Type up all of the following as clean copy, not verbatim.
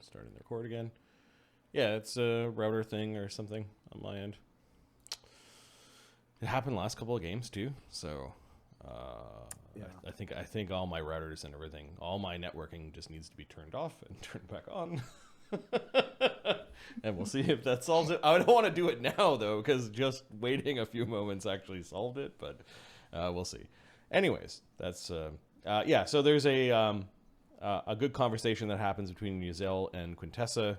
starting the record again. Yeah, it's a router thing or something on my end. It happened last couple of games too, so I think all my routers and everything, all my networking just needs to be turned off and turned back on. And we'll see if that solves it. I don't want to do it now though, because just waiting a few moments actually solved it, but we'll see. Anyways, that's so there's a good conversation that happens between Giselle and Quintessa.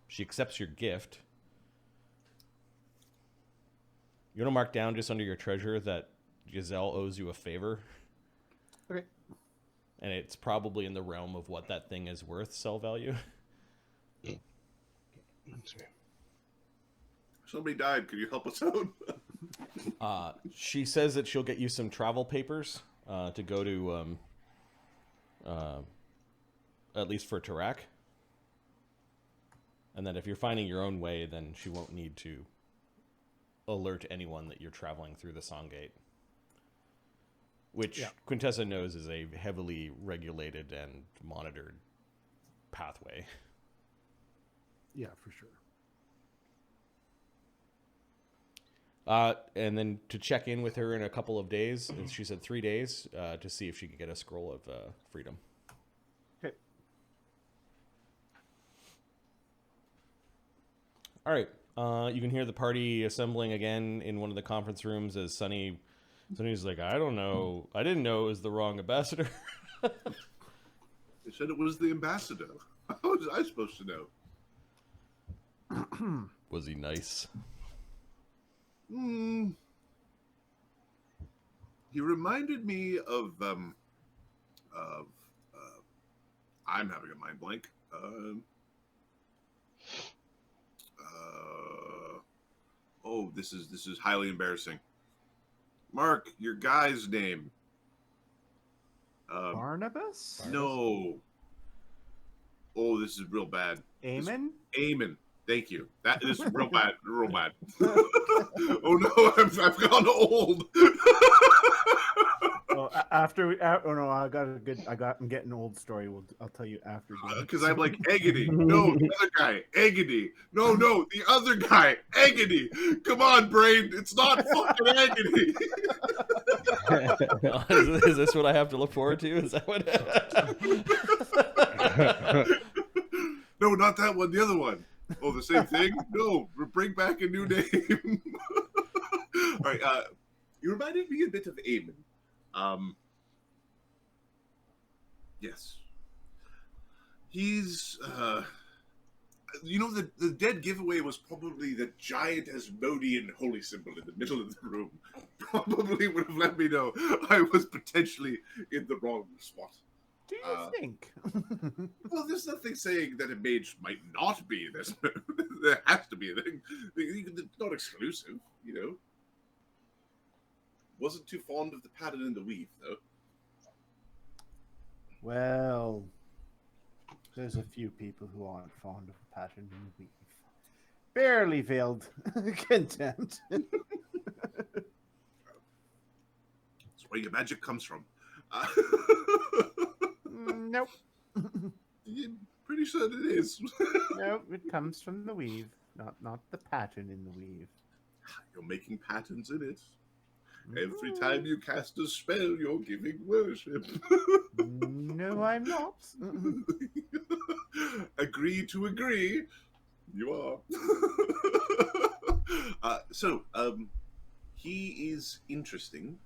She accepts your gift. You want to mark down just under your treasure that Giselle owes you a favor. Okay. And it's probably in the realm of what that thing is worth, sell value. Somebody died. Could you help us out? She says that she'll get you some travel papers to go to, at least for Tarak. And that if you're finding your own way, then she won't need to alert anyone that you're traveling through the Songgate. Which Quintessa knows is a heavily regulated and monitored pathway. Yeah, for sure. And then to check in with her in a couple of days, she said 3 days, to see if she can get a scroll of freedom. Okay. All right. You can hear the party assembling again in one of the conference rooms as Sonny's like, I don't know. I didn't know it was the wrong ambassador. They said it was the ambassador. How was I supposed to know? Was he nice? He reminded me of I'm having a mind blank. This is highly embarrassing. Mark, your guy's name. Barnabus? No. Oh, this is real bad. Eamon? Eamon. Thank you. That is real bad. Real bad. Oh no, I've gone old. I'm getting an old story. I'll tell you after. Because I'm like, Agony. No, the other guy. Agony. No, the other guy. Agony. Come on, brain. It's not fucking Agony. Is this what I have to look forward to? Is that what? No, not that one. The other one. Oh, the same thing? No, bring back a new name. All right. You reminded me a bit of Eamon. Yes. He's, the dead giveaway was probably the giant Asmodean holy symbol in the middle of the room. Probably would have let me know I was potentially in the wrong spot. Do you think? Well, there's nothing saying that a mage might not be. There has to be a thing. It's not exclusive, Wasn't too fond of the pattern and the weave, though. Well, there's a few people who aren't fond of the pattern and the weave. Barely veiled contempt. That's where your magic comes from. Nope. I'm pretty certain it is. Nope, it comes from the weave, not the pattern in the weave. You're making patterns in it. Every time you cast a spell, you're giving worship. No, I'm not. Agree to agree. You are. He is interesting.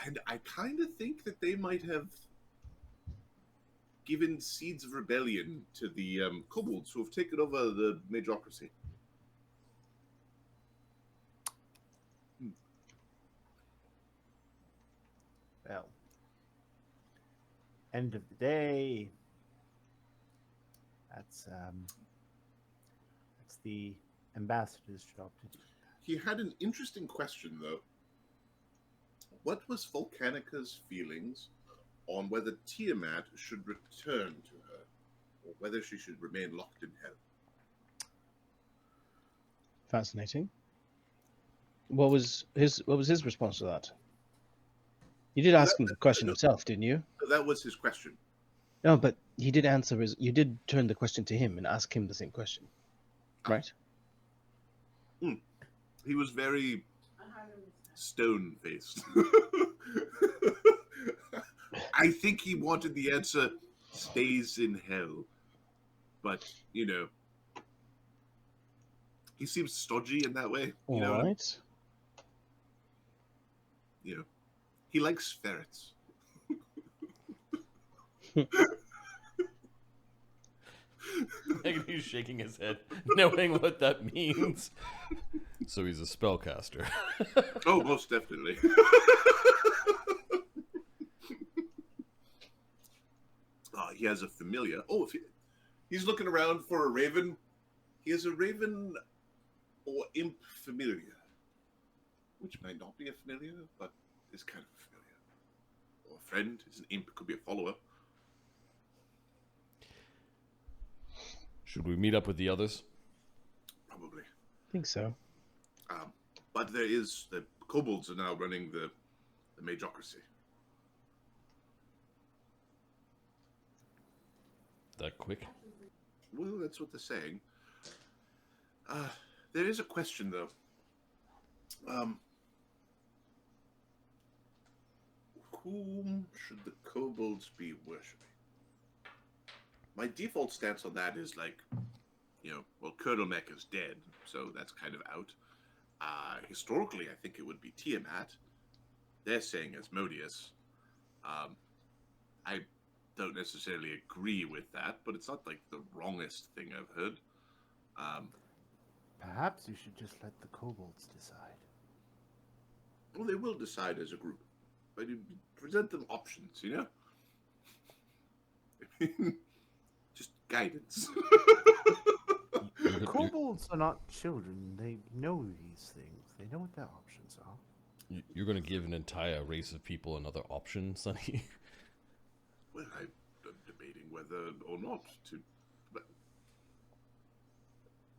And I kind of think that they might have given seeds of rebellion to the kobolds who have taken over the Majocracy. Well, end of the day, that's the ambassador's job to do. He had an interesting question, though. What was Volcanica's feelings on whether Tiamat should return to her, or whether she should remain locked in hell? Fascinating. What was his response to that? You did ask him the question himself, didn't you? That was his question. No, but he did answer his. You did turn the question to him and ask him the same question, right? He was very stone-faced. I think he wanted the answer stays in hell. But, you know, he seems stodgy in that way. You know, Right. you know, he likes ferrets. Agony's shaking his head, knowing what that means. So he's a spellcaster. Oh, most definitely. He has a familiar. Oh, if he's looking around for a raven. He has a raven or imp familiar, which might not be a familiar, but is kind of a familiar. Or a friend. It's an imp. Could be a follower. Should we meet up with the others? Probably. I think so. But there is the kobolds are now running the magocracy. That quick? Well, that's what they're saying. There is a question, though. Whom should the kobolds be worshipping? My default stance on that is like, you know, well, Colonel Mech is dead, so that's kind of out. Historically, I think it would be Tiamat. They're saying Asmodeus. I don't necessarily agree with that, but it's not like the wrongest thing I've heard. Perhaps you should just let the kobolds decide. Well, they will decide as a group, but you present them options, you know? Just guidance. The kobolds are not children. They know these things. They know what their options are. You're going to give an entire race of people another option, Sonny? Well, I'm debating whether or not to. But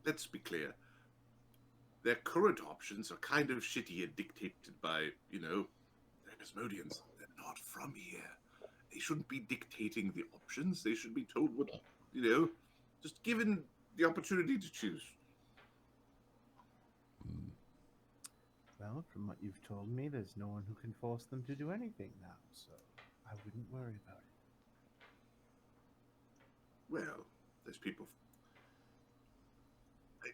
let's be clear. Their current options are kind of shitty and dictated by, you know, they're Asmodeans. They're not from here. They shouldn't be dictating the options. They should be told what, you know, just given the opportunity to choose. Well, from what you've told me, there's no one who can force them to do anything now, so I wouldn't worry about it. Well, there's people.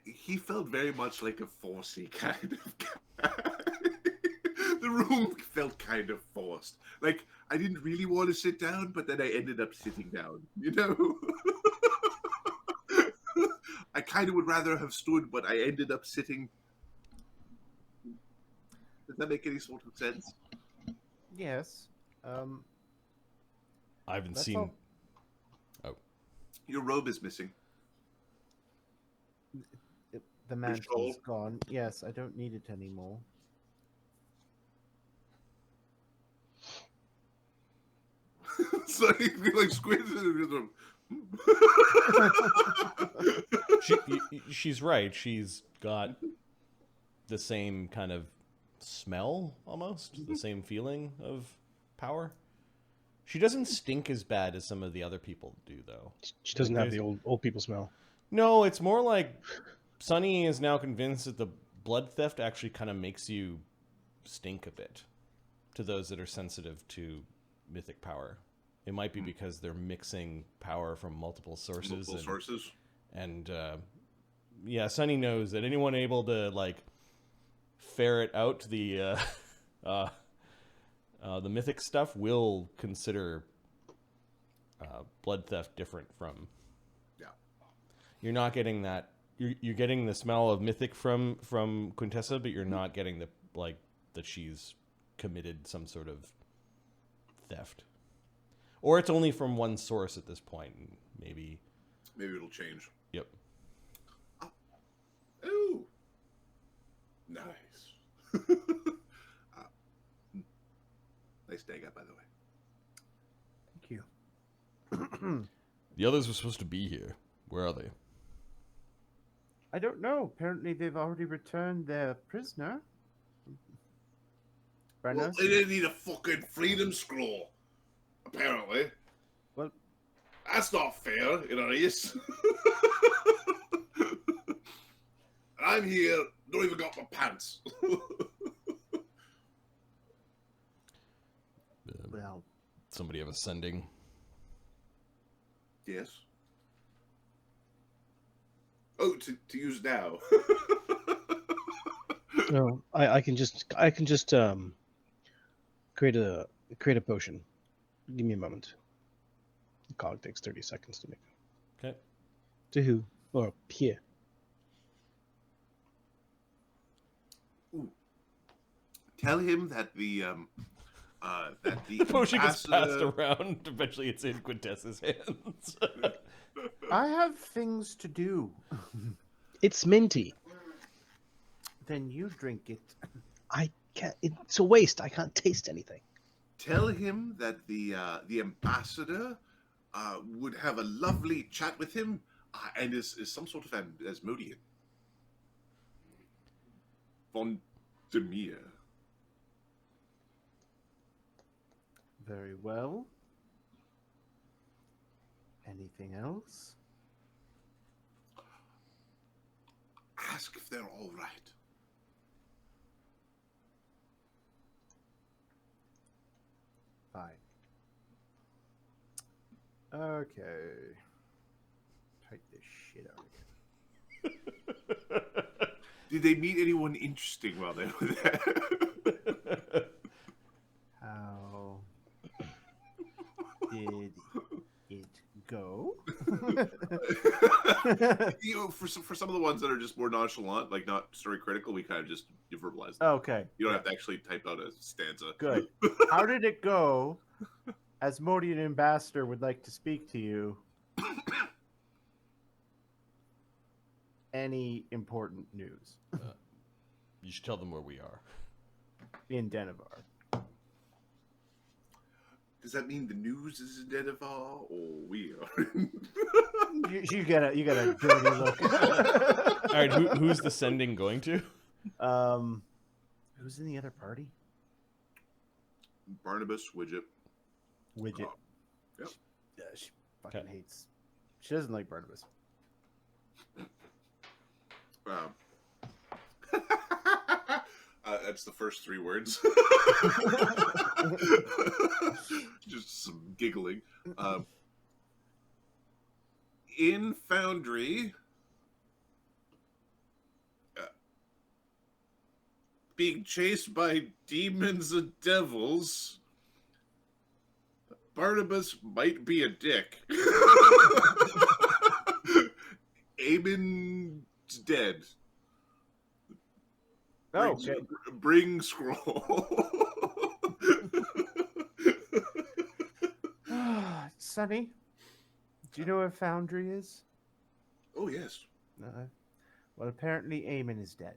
He felt very much like a Forcey kind of guy. The room felt kind of forced. Like, I didn't really want to sit down, but then I ended up sitting down, you know? I kind of would rather have stood, but I ended up sitting. Does that make any sort of sense? Yes. I haven't That's seen... all. Oh. Your robe is missing. The mantle's gone. Yes, I don't need it anymore. So he'd be like squinting. She's right. She's got the same kind of smell, almost. The same feeling of power. She doesn't stink as bad as some of the other people do, though. She doesn't have the old people smell. No, it's more like Sonny is now convinced that the blood theft actually kind of makes you stink a bit to those that are sensitive to mythic power. It might be because they're mixing power from multiple sources. And yeah, Sonny knows that anyone able to like ferret out the mythic stuff will consider blood theft different from. Yeah, you're not getting that. You're getting the smell of mythic from Quintessa, but you're not getting the like that she's committed some sort of theft. Or it's only from one source at this point. Maybe it'll change. Yep. Oh, nice. Nice dagger, by the way. Thank you. The others were supposed to be here. Where are they? I don't know. Apparently, they've already returned their prisoner. Well, Brennos. they didn't need a fucking freedom scroll. Apparently. Well, That's not fair in a race. I'm here, don't even got my pants. Well, Somebody have a sending. Yes. Oh, to use now. No, I can just create a potion. Give me a moment. The cog takes 30 seconds to make. Okay. To who? Or here. Ooh. Tell him that the The potion gets passed ambassador- around. Eventually, it's in Quintessa's hands. I have things to do. It's minty. Then you drink it. I can't. It's a waste. I can't taste anything. Tell him that the ambassador would have a lovely chat with him and is some sort of Asmodean. Von Demir. Very well. Anything else? Ask if they're all right. Fine. Okay. Type this shit out again. Did they meet anyone interesting while they were there? How did it go? For some of the ones that are just more nonchalant, like not story critical, we kind of just verbalize them. Okay. You don't have to actually type out a stanza. Good. How did it go? Asmodean Ambassador would like to speak to you. Any important news You should tell them where we are. in Dennovar? Does that mean the news is in Dennovar, or we are? You got a dirty look. All right, who's the sending going to? Who's in the other party? Barnabus, Widget. Widget. Yep. Yeah, she fucking Okay. hates. She doesn't like Barnabus. That's the first three words. Just some giggling. In Foundry, being chased by demons and devils, Barnabus might be a dick. Aemon's dead. Oh, okay. Bring scroll. Sonny, do you know where Foundry is? Oh, yes. Well, apparently Eamon is dead.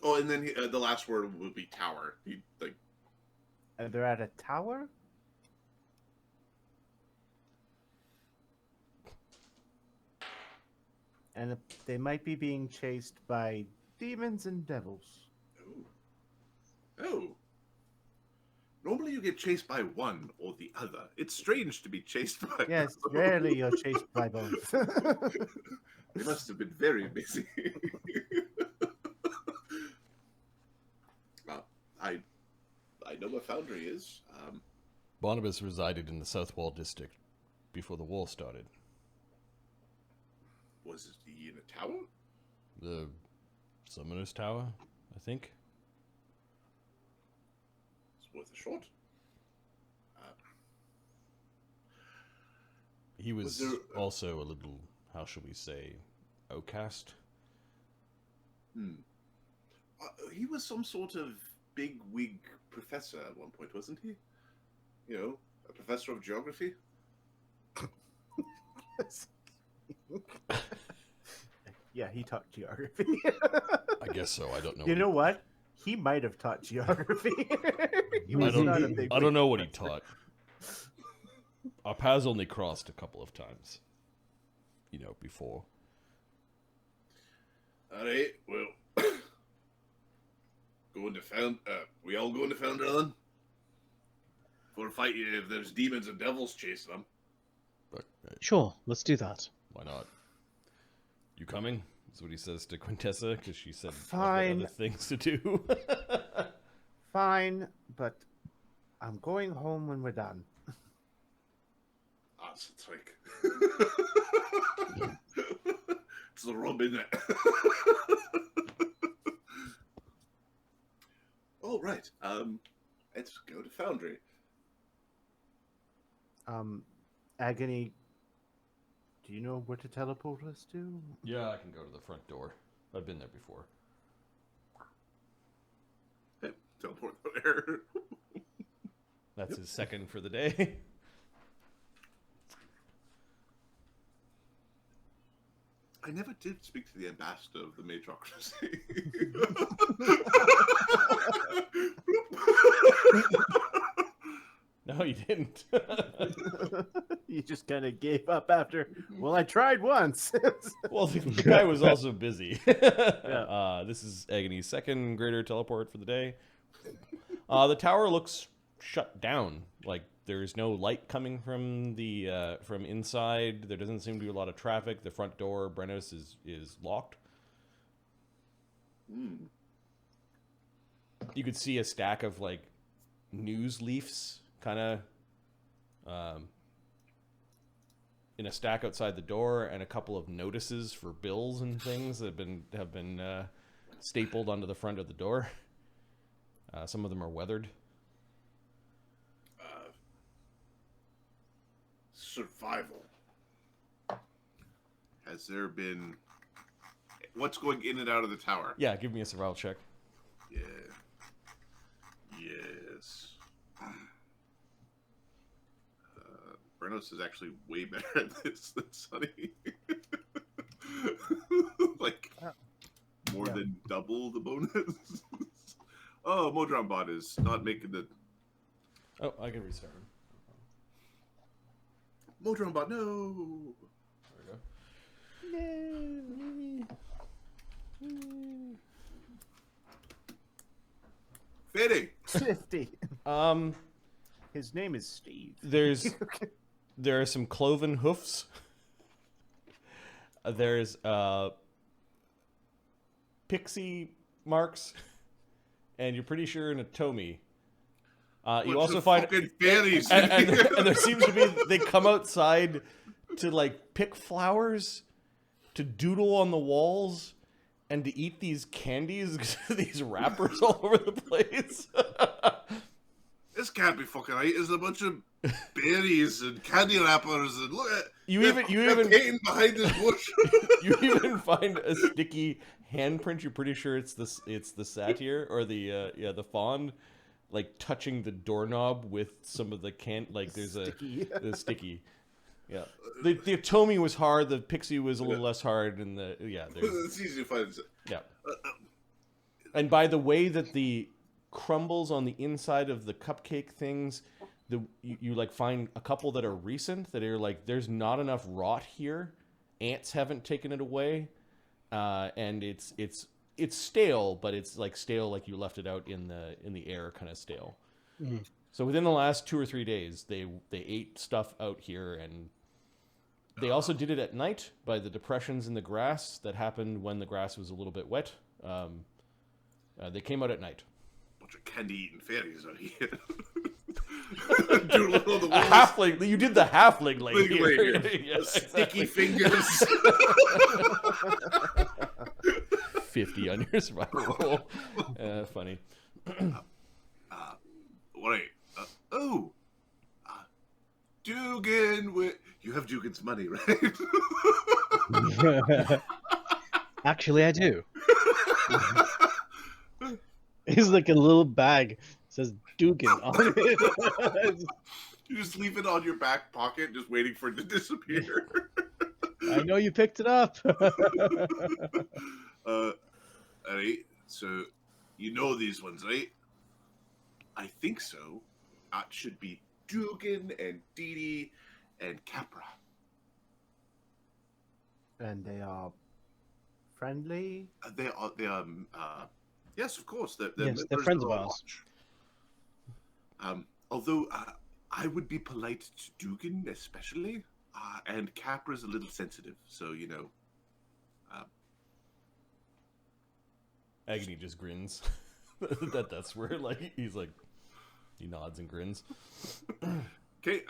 Oh, and then the last word would be tower. And they're at a tower? And they might be being chased by demons and devils. Oh. Normally you get chased by one or the other. It's strange to be chased by Yes, rarely you're chased by both. They must have been very busy. I know what Foundry is. Barnabus resided in the South Wall district before the war started. Was he in a tower? The Summoner's Tower, I think. It's worth a shot. He was there- also a little, how shall we say, outcast. He was some sort of big wig professor at one point, wasn't he? You know, a professor of geography. Yeah, he taught geography. I guess so. I don't know. You know what? He might have taught geography. He was not a big I don't know what he professor. taught. Our paths only crossed a couple of times. You know, before. Alright, well, we all going to Foundry then? For a fight if there's demons and devils chasing them. But Sure, let's do that. Why not? You coming? That's what he says to Quintessa, because she said I've got Fine. other things to do. Fine, but I'm going home when we're done. That's a trick. It's the rub, isn't it? All right. Let's go to Foundry. Agony, do you know where to teleport us to? Yeah, I can go to the front door. I've been there before. Hey, teleport there. That's his second for the day. I never did speak to the ambassador of the Matrocracy. No, you didn't. You just kind of gave up after. Well, I tried once. Well, the guy was also busy. This is Agony's second greater teleport for the day. The tower looks shut down. Like there's no light coming from the from inside. There doesn't seem to be a lot of traffic. The front door, Brennos, is locked. You could see a stack of like news leafs, kind of. In a stack outside the door, and a couple of notices for bills and things that have been stapled onto the front of the door. Some of them are weathered. Survival. Has there been... What's going in and out of the tower? Yeah, give me a survival check. Yeah. Yes. Brennos is actually way better at this than Sunny. Like, more than double the bonus. Oh, Modron bot is not making the... Oh, I can restart him. Modron bot, no! There we go. Fitting! 50. Um, His name is Steve. There are some cloven hoofs. There's pixie marks, and you're pretty sure an Atomi. You also find fairies. and there seems to be they come outside to like pick flowers, to doodle on the walls, and to eat these candies, these wrappers all over the place. This can't be fucking right. There's a bunch of berries and candy wrappers, and look at You even painting behind this bush. You even find a sticky handprint. You're pretty sure it's the satyr or the fawn, like touching the doorknob with some of the there's the sticky. Yeah, the Atomi was hard. The pixie was a little less hard, and It's easy to find. Yeah. And by the way that the crumbles on the inside of the cupcake things, you like find a couple that are recent that are like there's not enough rot here. Ants haven't taken it away, and it's stale, but it's like stale like you left it out in the air, kind of stale. Mm. So within the last 2 or 3 days, they ate stuff out here, and they also did it at night by the depressions in the grass that happened when the grass was a little bit wet. They came out at night. Bunch of candy-eating fairies out here. A halfling. You did the halfling lady. Yeah, Sticky fingers. 50 on your survival roll. Funny. Wait. Dugan. You have Dugan's money, right? Actually, I do. It's like a little bag. It says Dugan on it. You just leave it on your back pocket, just waiting for it to disappear. I know you picked it up. Alright, so you know these ones, right? I think so. That should be Dugan and Didi and Capra. And they are friendly? They are, yes, of course. They're friends of ours. Although I would be polite to Dugan, especially. And Capra's a little sensitive, so you know. Agony just grins. That's where like he's like he nods and grins. Okay,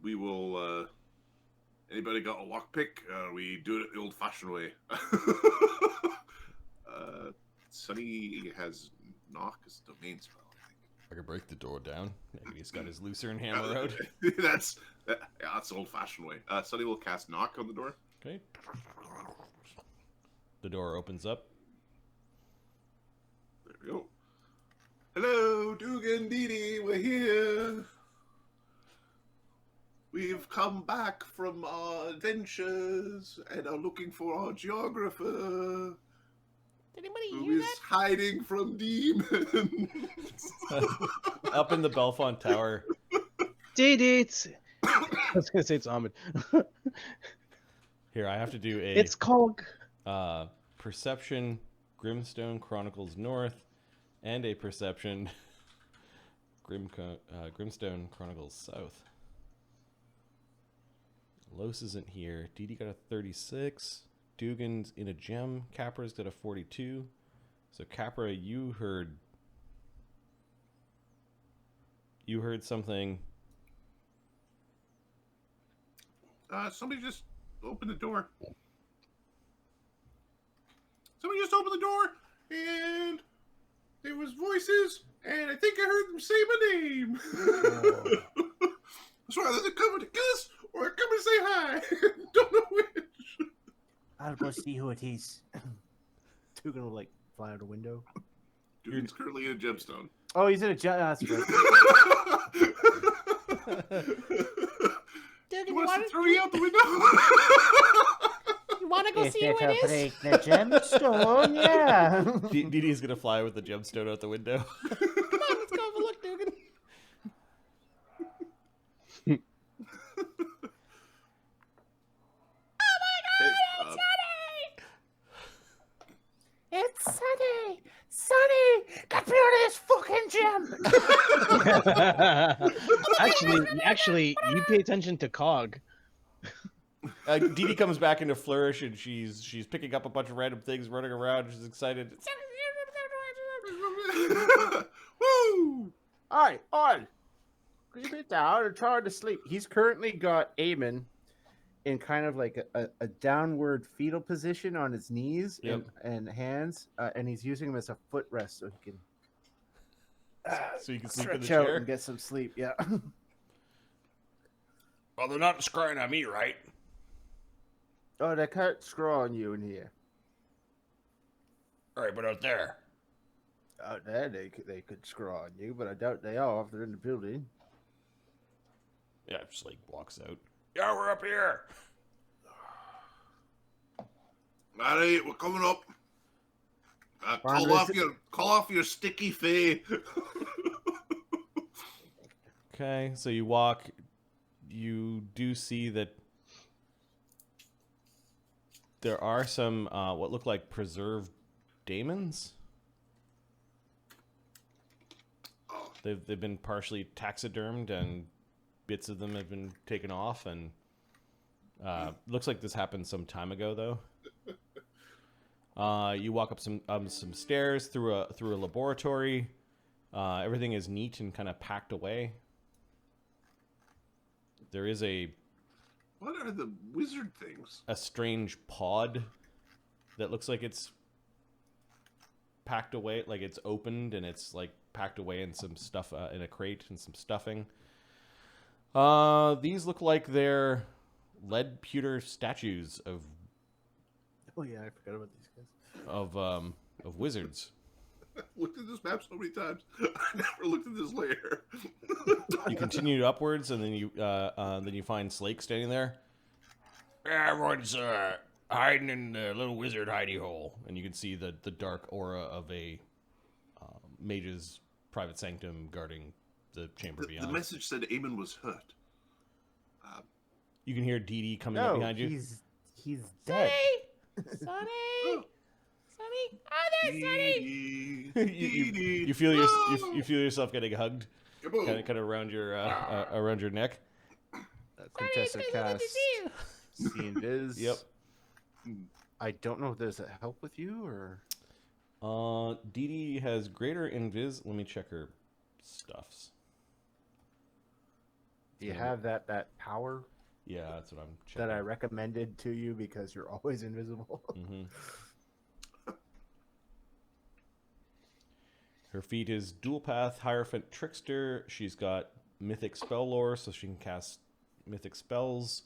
we will. Anybody got a lockpick? We do it the old-fashioned way. Sonny has knock as the main spell. I could break the door down. Agony's got his Lucerne hammer out. that's the old-fashioned way. Sonny will cast knock on the door. Okay. The door opens up. There we go. Hello, Dugan, Didi, we're here. We've come back from our adventures and are looking for our geographer. Did anybody Who hear is that? hiding from demons. Up in the Belfont Tower. It's I was gonna say it's Ahmed. Here, I have to do a It's Cog. perception Grimstone Chronicles North and a perception Grimstone Chronicles South. Los isn't here. Didi got a 36. Dugan's in a gem. Capra's got a 42. So Capra, you heard something. Somebody just opened the door. Somebody just opened the door, and there was voices, and I think I heard them say my name. So either they're coming to kill us, or coming to say hi. Don't know which. I'll go see who it is. Dugan will like fly out a window. Dude's currently in a gemstone. Oh, he's in a jet. That's right. Dugan, He you wants want to throw you out the window. to go see who it is? the gemstone, yeah. Didi's gonna fly with the gemstone out the window. Come on, let's go have a look, Dugan. It's Sunny! Sunny! Get me out of this fucking gem! Actually, you pay attention to Cog. Didi comes back into flourish and she's picking up a bunch of random things, running around. She's excited. Woo! Alright, on. Could you get down and try to sleep? He's currently got Eamon in kind of like a downward fetal position on his knees and hands, and he's using him as a footrest so he can So you can sleep in the stretch out chair. and get some sleep. Yeah. Well, they're not scrying on me, right? Oh, they can't scroll on you in here. All right, but out there. Out there, they could scroll on you, but I doubt they are if they're in the building. Yeah, just like walks out. Yeah, we're up here. Alright, we're coming up. Barnabus- Call off your sticky fey. Okay, so you walk. You do see that there are some what look like preserved daemons. They've been partially taxidermed, and bits of them have been taken off. And looks like this happened some time ago, though. You walk up some stairs through a laboratory. Everything is neat and kind of packed away. There is What are the wizard things? a strange pod that looks like it's packed away, like it's opened and it's like packed away in some stuff in a crate and some stuffing. These look like they're lead pewter statues of Oh yeah, I forgot about these guys. of wizards. I've looked at this map so many times. I never looked at this layer. You continue upwards, and then you find Slake standing there. Everyone's hiding in the little wizard hidey hole, and you can see the dark aura of a mage's private sanctum guarding the chamber The beyond. message said Eamon was hurt. You can hear Didi coming up No, behind you. he's dead. Sunny! Sunny! Oh, there's Sunny! you feel you feel yourself getting hugged, kind of around your neck. Quintessa casts See Invis. Yep. I don't know if there's a help with you or. Dee Dee has greater invis. Let me check her stuffs. Do you have that power Yeah, that's what I'm checking. that I recommended to you because you're always invisible? Her feat is Dual Path, Hierophant Trickster. She's got Mythic Spell Lore, so she can cast Mythic spells.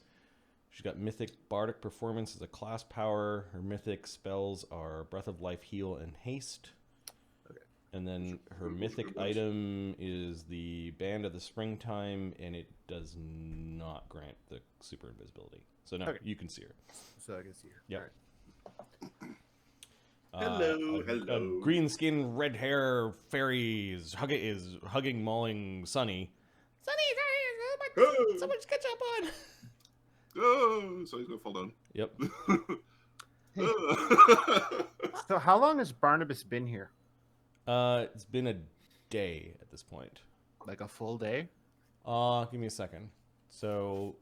She's got Mythic Bardic Performance as a class power. Her Mythic spells are Breath of Life, Heal, and Haste. Okay. And then her Mythic item is the Band of the Springtime, and it does not grant the super invisibility. So no, you can see her. So I can see her. Yep. All right. Hello. Green skin, red hair fairies is hugging, mauling Sunny. Sonny, so much catch up on. Oh, so he's gonna fall down. Yep. So how long has Barnabus been here? It's been a day at this point. Like a full day? Give me a second. So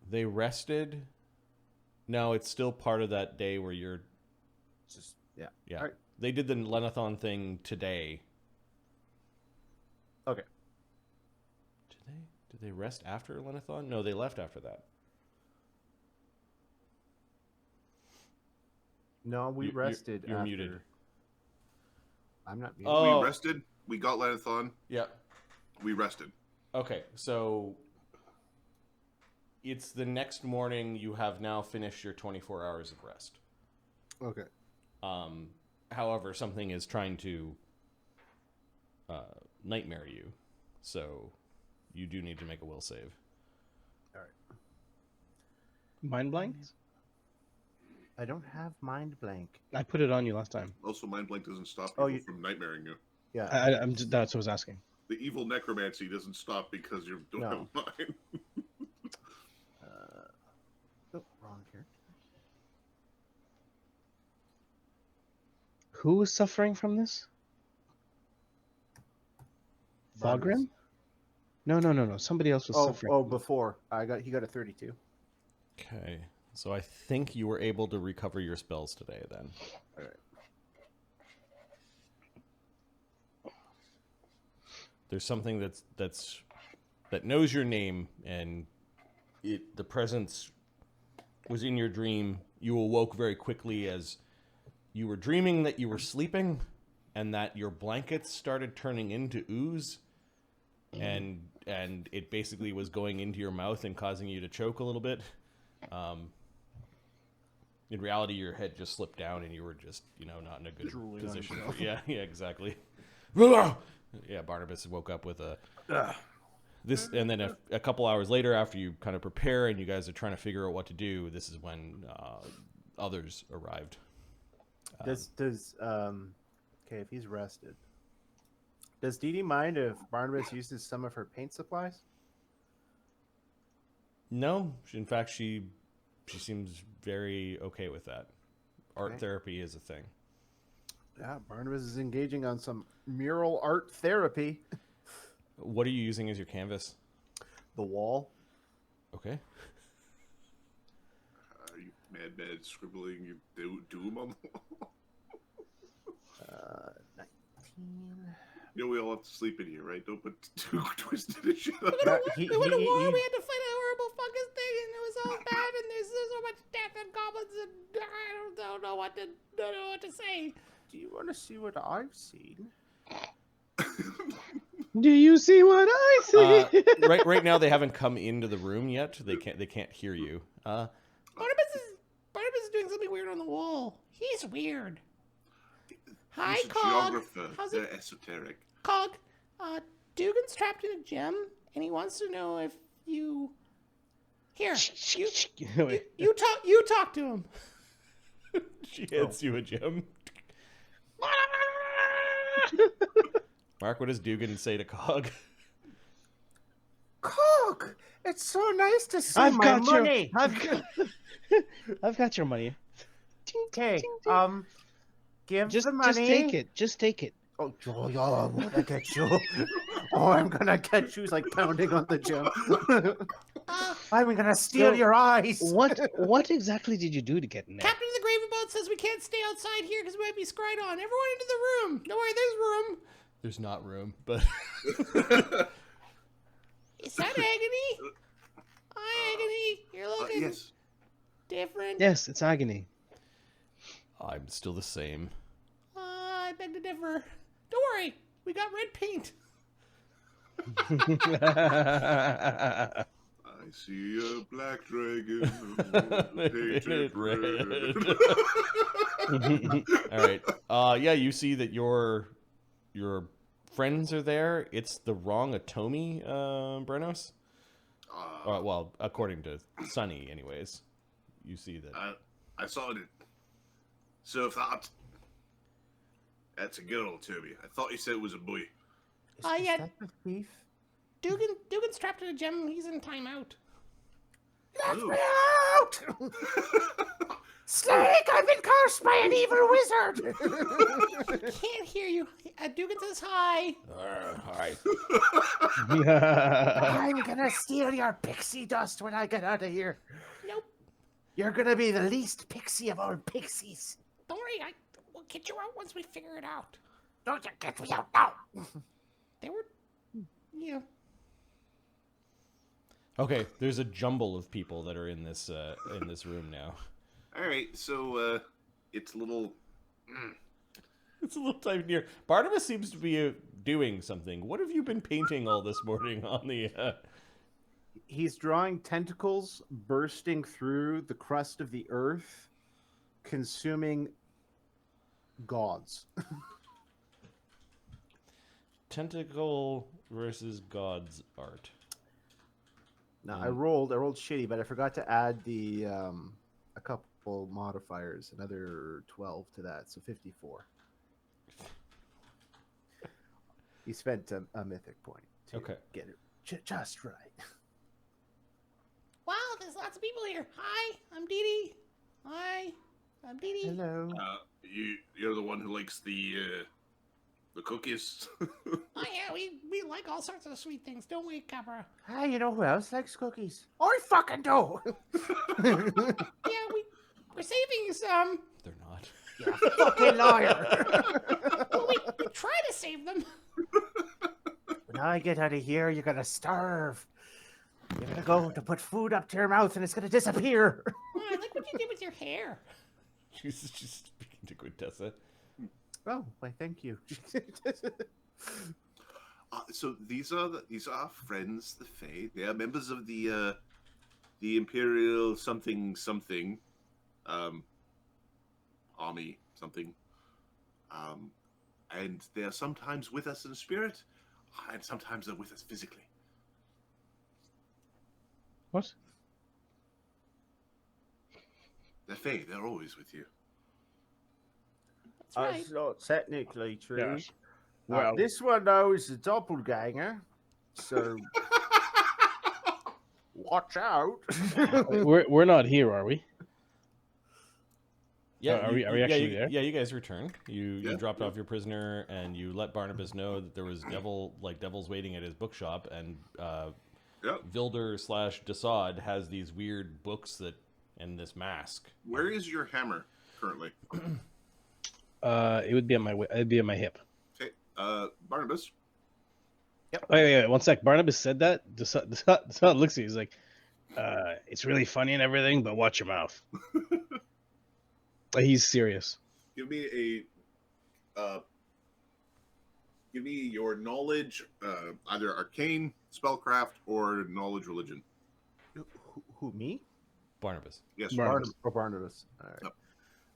they rested. No, it's still part of that day where you're Just yeah. yeah. All right. They did the Lenathon thing today. Okay. Did they rest after Lenathon? No, they left after that. No, we rested. You're after. muted. I'm not muted. Oh. We rested. We got Lanathon. Yep. We rested. Okay, so it's the next morning. You have now finished your 24 hours of rest. Okay. However, something is trying to nightmare you, so you do need to make a will save. All right. Mind blank? I don't have mind blank. I put it on you last time. Also, Mind Blank doesn't stop Oh, people from nightmaring you. Yeah. I'm just, that's what I was asking. The evil necromancy doesn't stop because you don't No. have mind. Oh, wrong character. Who is suffering from this? Barnabas. Thogrim? No. Somebody else was suffering. Oh, before he got a 32. Okay, so I think you were able to recover your spells today. Then. All right. There's something that knows your name, and the presence was in your dream. You awoke very quickly as you were dreaming that you were sleeping, and that your blankets started turning into ooze, and it basically was going into your mouth and causing you to choke a little bit. In reality, your head just slipped down, and you were just not in a good position. Yeah, exactly. Yeah, Barnabas woke up with this, and then a couple hours later, after you kind of prepare and you guys are trying to figure out what to do, this is when others arrived. Okay, if he's rested, does Dee Dee mind if Barnabas uses some of her paint supplies? No, in fact, she seems very okay with that. Art therapy is a thing. Yeah, Barnabas is engaging on some mural art therapy. What are you using as your canvas? The wall. Okay. Are you mad scribbling doom on the wall? 19. We all have to sleep in here, right? Don't put too twisted shit up. Yeah, We went to war, we had to fight a horrible fungus thing, and it was all bad, and there's so much death and goblins, and I don't know what to say. Do you want to see what I've seen? Do you see what I see? Right now, they haven't come into the room yet. They can't hear you. Barnabas is doing something weird on the wall. He's weird. Hi, He's a Cog. geographer. How's They're it, esoteric. Cog? Dugan's trapped in a gem, and he wants to know if you. Here, you talk to him. She hands you a gem. Mark, what does Dugan say to Cog? Cog, it's so nice to see I've my got money. I've got your money. Okay, give Just the money. take it. Just take it. Oh, yeah, what I get you? Oh, I'm gonna get you, like pounding on the gem. Uh, I'm gonna steal So, your eyes. What exactly did you do to get in there? Captain of the Graven Boat says we can't stay outside here because we might be scried on. Everyone into the room. Don't worry, there's room. There's not room, but Is that Agony? Hi, Agony. You're looking yes. different. Yes, it's Agony. I'm still the same. I beg to differ. Don't worry, we got red paint. I see a black dragon painted red. All right. Yeah, you see that your friends are there. It's the wrong Atomi, Brennos. Well, according to Sunny, anyways. You see that. I saw it. So that's a girl, Toby. I thought you said it was a boy. Yeah. that the thief? Dugan's trapped in a gem. He's in timeout. Let Ooh. me out! Snake, I've been cursed by an evil wizard. Can't hear you. Dugan says hi. All right. I'm gonna steal your pixie dust when I get out of here. Nope. You're gonna be the least pixie of all pixies. Don't worry. We'll get you out once we figure it out. Don't you get me out now? They were, yeah. Okay, there's a jumble of people that are in this room now. All right, so it's a little. It's a little time near. Barnabus seems to be doing something. What have you been painting all this morning on the? He's drawing tentacles bursting through the crust of the earth, consuming gods. Tentacle versus God's art. Now I rolled shitty, but I forgot to add the a couple modifiers, another 12 to that, so 54. He spent a mythic point to get it just right. Wow, there's lots of people here. Hi, I'm Dee Dee. Hi, I'm Dee Dee. Hello. You're the one who likes the cookies. Oh yeah, we like all sorts of sweet things, don't we, Capra? Hi, you know who else likes cookies? I fucking do. Yeah, we're saving you some. They're not. You fucking liar. Well, we try to save them. When I get out of here, you're gonna starve. You're gonna go to put food up to your mouth, and it's gonna disappear. Oh, I like what you did with your hair. She's speaking to Quintessa. Oh, why? Thank you. So these are our friends, the Fae. They are members of the Imperial something army something, and they are sometimes with us in spirit, and sometimes they're with us physically. What? They're Fae. They're always with you. That's right. That's not technically true. Yes. Well, This one, though, is a doppelganger, so watch out. we're not here, are we? Yeah, Are we actually there? Yeah, you guys returned. You Yeah. dropped off your prisoner, and you let Barnabas know that there was devils waiting at his bookshop, and Vilder / Dassod has these weird books and this mask. Where is your hammer currently? It would be on my hip. Okay, Barnabas. Wait, 1 sec. Barnabas said that. Dassod looks at you. He's like, it's really funny and everything, but watch your mouth. He's serious. Give me your knowledge, either arcane, spellcraft, or knowledge religion. Who, me? Barnabas. Yes, Barnabas. Barnabas. All right. Yep.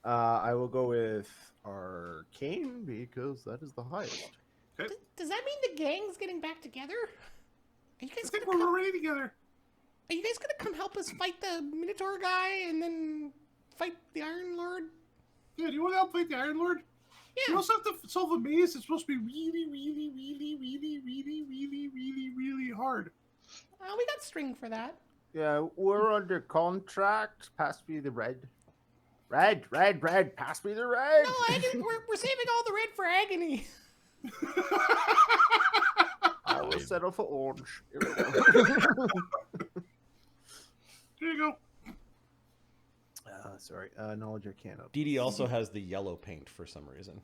I will go with arcane because that is the highest. Okay. Does that mean the gang's getting back together? Are you I guys think gonna we're come? already together. Are you guys gonna come help us fight the Minotaur guy and then fight the Iron Lord? Yeah, do you want to help fight the Iron Lord? Yeah. You also have to solve a maze. It's supposed to be really, really, really, really, really, really, really, really hard. We got string for that. Yeah, we're under contract. Pass me the red. Red. Pass me the red. No, we're saving all the red for Agony. I we'll settle for orange. There you go. Sorry, knowledge arcana. DD also has the yellow paint for some reason.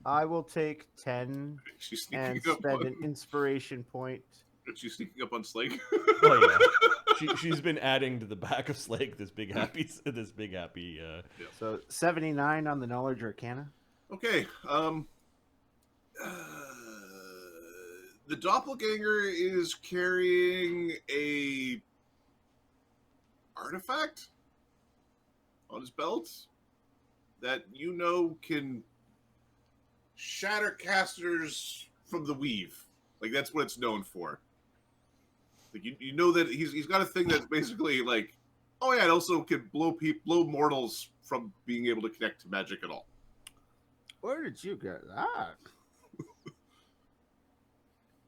I will take 10 She's and sneaking up spend on. an inspiration point. She's sneaking up on Slake. Oh yeah, she's been adding to the back of Slake this big happy. So 79 on the knowledge arcana. Okay. The doppelganger is carrying a artifact on his belt that you know can shatter casters from the weave. Like, that's what it's known for. Like, you know that he's got a thing that's basically like, oh yeah, it also can blow mortals from being able to connect to magic at all. Where did you get that?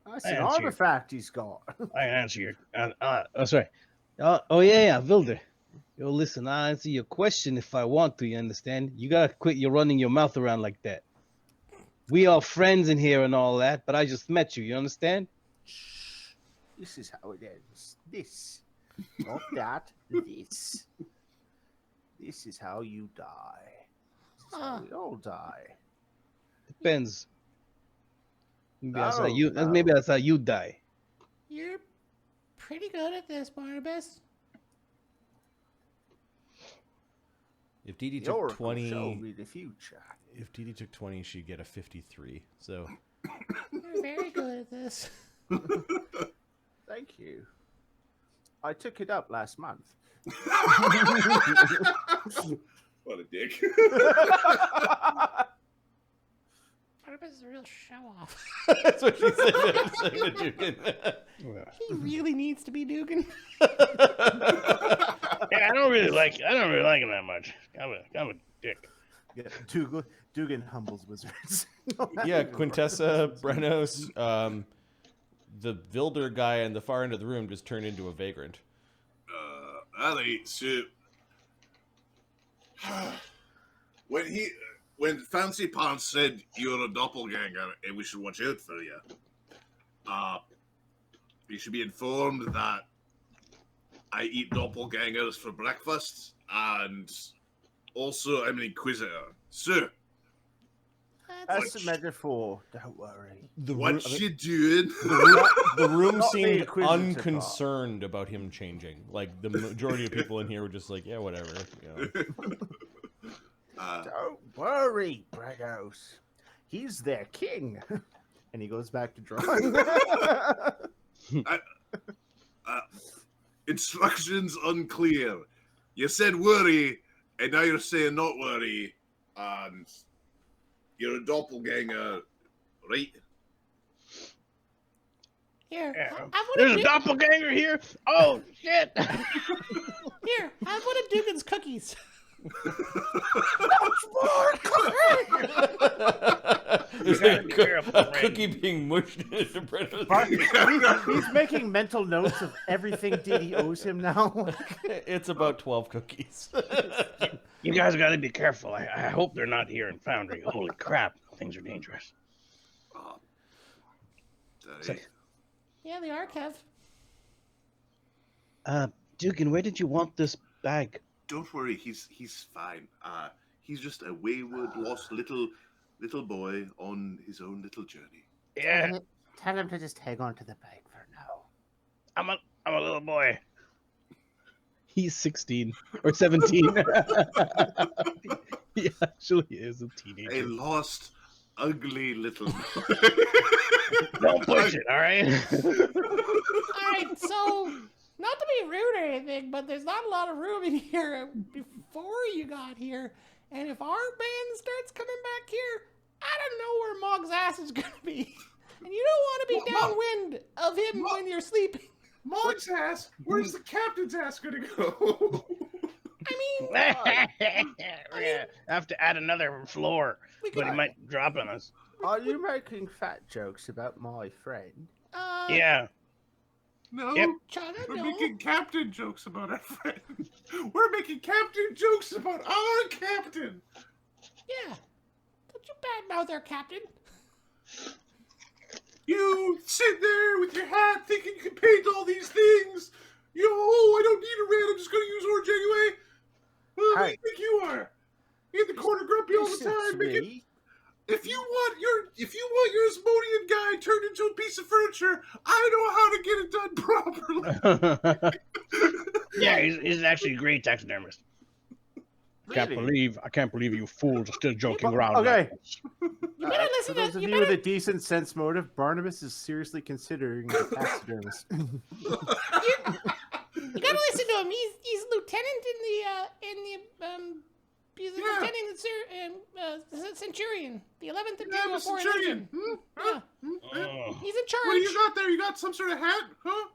That's I an answer artifact he's got. I answer your. Sorry. Oh yeah, Vilder. Yo, listen, I'll answer your question if I want to. You understand? You gotta quit your running your mouth around like that. We are friends in here and all that, but I just met you. You understand? This is how it ends. This, not that. This. This is how you die. This is how we all die. Depends. Maybe that's how No, you. no. Maybe that's how you die. You're pretty good at this, Barnabas. If DD The took oracle 20, show me the future. if DD took 20, she'd get a 53. So You're very good at this. Thank you. I took it up last month. What a dick. Barnabas is a real show-off. that's what she said to Dugan. He really needs to be Dugan. Yeah, I don't really like him that much. I'm a dick. Yeah, Dugan humbles wizards. Yeah, Quintessa, Brennos, the Vilder guy in the far end of the room just turned into a vagrant. Alright, so when Fancy Pants said you're a doppelganger and we should watch out for you, you should be informed that I eat doppelgangers for breakfast, and also I'm an inquisitor. So, That's a metaphor. Don't worry. what you doing? The room Not seemed being inquisitive, unconcerned about him changing. Like, the majority of people in here were just like, yeah, whatever. You know. Don't worry, Brennos. He's their king. And he goes back to drawing. Instructions unclear. You said worry, and now you're saying not worry, and you're a doppelganger, right? Here, Yeah. have one There's of a doppelganger here. Oh shit! Here, have one of Dugan's cookies. Is gotta there be careful, a Brandon. cookie being mushed into Brennos? He's making mental notes of everything Diddy owes him now. It's about 12 cookies. You guys got to be careful. I hope they're not here in Foundry. Holy crap, things are dangerous. Daddy. Yeah, they are, Kev. Dugan, where did you want this bag? Don't worry, he's fine. He's just a wayward, lost little boy on his own little journey. Yeah, Tell him to just hang on to the bag for now. I'm a little boy. He's 16 or 17. He actually is a A teenager. lost, ugly little boy. Don't push it, all right? Alright, so, not to be rude or anything, but there's not a lot of room in here before you got here. And if our band starts coming back here, I don't know where Mog's ass is going to be. And you don't want to be downwind of him when you're sleeping. Mog's ass? Where's the captain's ass gonna go? I mean, We're gonna have to add another floor, but he might drop on us. Are you making fat jokes about my friend? Yeah. No, Yep. Chana, we're no. making captain jokes about our friend. We're making captain jokes about our captain. Yeah. Don't you badmouth our captain. You sit there with your hat thinking you can paint all these things. I don't need a red. I'm just going to use orange anyway. Who do you think you are? You're in the corner grumpy all the time. If you want your Asmodean guy turned into a piece of furniture, I know how to get it done properly. Yeah, he's actually a great taxidermist. Really? I can't believe you fools are still joking around. Okay. You better listen for those to of you you better, with a decent sense motive, Barnabus is seriously considering a taxidermist. you gotta listen to him. He's lieutenant he's a lieutenant in Centurion, the 11th and 204 Centurion. Yeah. He's in charge. What do you got there? You got some sort of hat? Huh?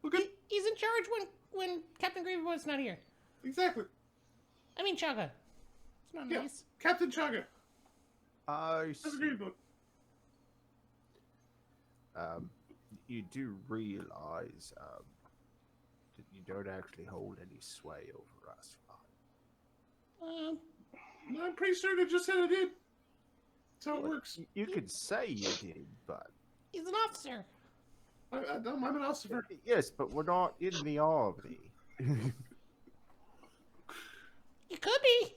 Okay. He's in charge when Captain Grievous not here. Exactly. I mean Chaga. It's not nice. Captain Chaga. I That's a great book. You do realize that you don't actually hold any sway over us, right? I'm pretty certain I just said I did. That's how it works. You could say you did, but He's an officer. I'm an officer. yes, but we're not in the army. You could be.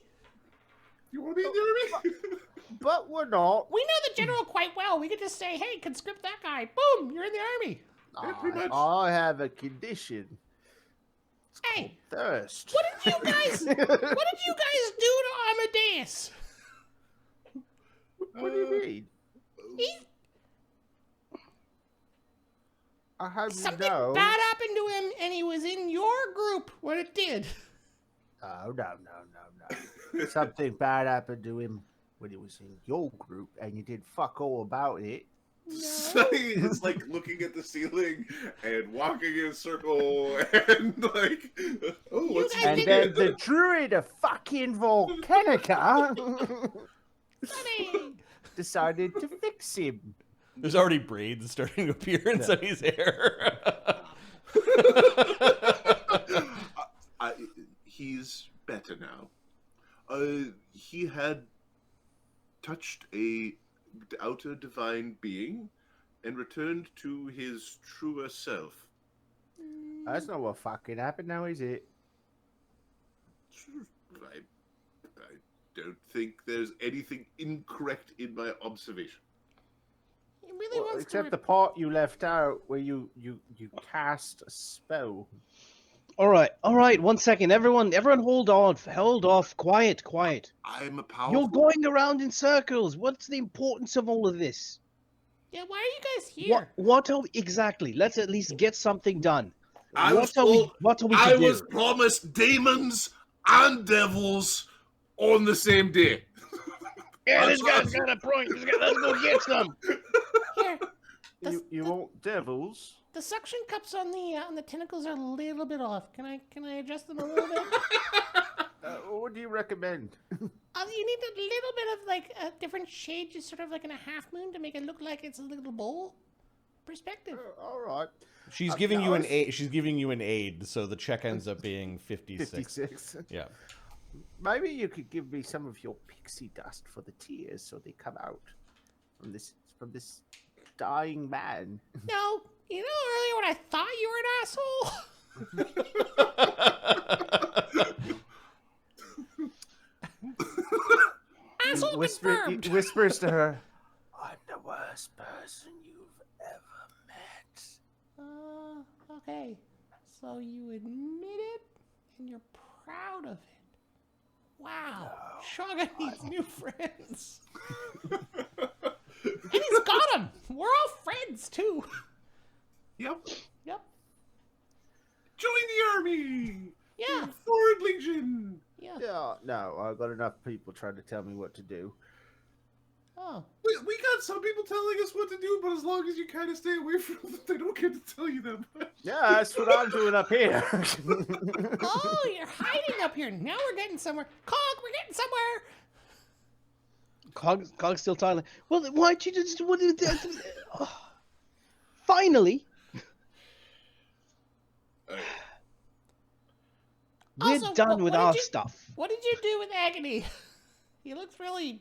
You want to be in the army? But we're not. We know the general quite well. We could just say, hey, conscript that guy. Boom, you're in the army. Yeah, pretty much. I have a condition. Hey, Thirst. what did you guys do to Amadeus? What do you mean? He, I have something no. bad happened to him, and he was in your group when it did. Oh, no. Something bad happened to him when he was in your group, and you did fuck all about it. Sonny is like looking at the ceiling and walking in a circle and like, oh, what's guys And did- then the druid of fucking Volcanica Sonny! decided to fix him. There's already braids starting to appear in Sunny's hair. He's better now. He had touched a outer divine being and returned to his truer self. That's not what fucking happened now, is it? I don't think there's anything incorrect in my observation. He really Well, wants except to... the part you left out where you cast a spell. All right. 1 second, everyone, hold off, quiet. I'm a powerful. You're going around in circles. What's the importance of all of this? Yeah, why are you guys here? What are we, exactly? Let's at least get something done. I What was are we told- to I do? was promised demons and devils on the same day. Yeah, this guy's got a point. Let's go get some. Here, You want devils? the suction cups on the tentacles are a little bit off. Can I adjust them a little bit? What do you recommend? You need a little bit of like a different shade, just sort of like in a half moon to make it look like it's a little bowl. Perspective. All right. She's giving you an aid. She's giving you an aid, so the check ends up being 56. 56. Yeah. Maybe you could give me some of your pixie dust for the tears so they come out from this dying man. No, you know earlier when I thought you were an asshole. Asshole confirmed. He whispers to her, "I'm the worst person you've ever met." Okay, so you admit it and you're proud of it. Wow, Shaga needs new friends. And he's got them. We're all friends too. Yep. Yep. Join the army. Yeah. Forward Legion. Yeah. Yeah, no, I've got enough people trying to tell me what to do. Oh. We got some people telling us what to do, but as long as you kind of stay away from them, they don't get to tell you that much. Yeah, that's what I'm doing up here. Oh, you're hiding up here. Now we're getting somewhere. Cog, we're getting somewhere. Cog's still silent. Well, why'd you just... Finally. We're Also, done with what our did you- stuff. What did you do with Agony? He looks really...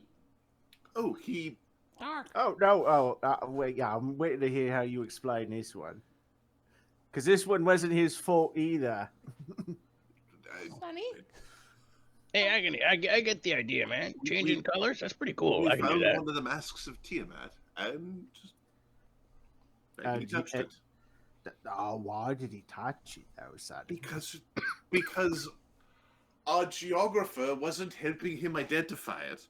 Oh, he dark. Oh no! Wait, yeah, I'm waiting to hear how you explain this one. Because this one wasn't his fault either. Sunny? Hey, Agony, I get the idea, man. Changing colors, that's pretty cool. We I can do found that. one of the masks of Tiamat, and he touched it. Oh, why did he touch it? That was sad. Because our geographer wasn't helping him identify it,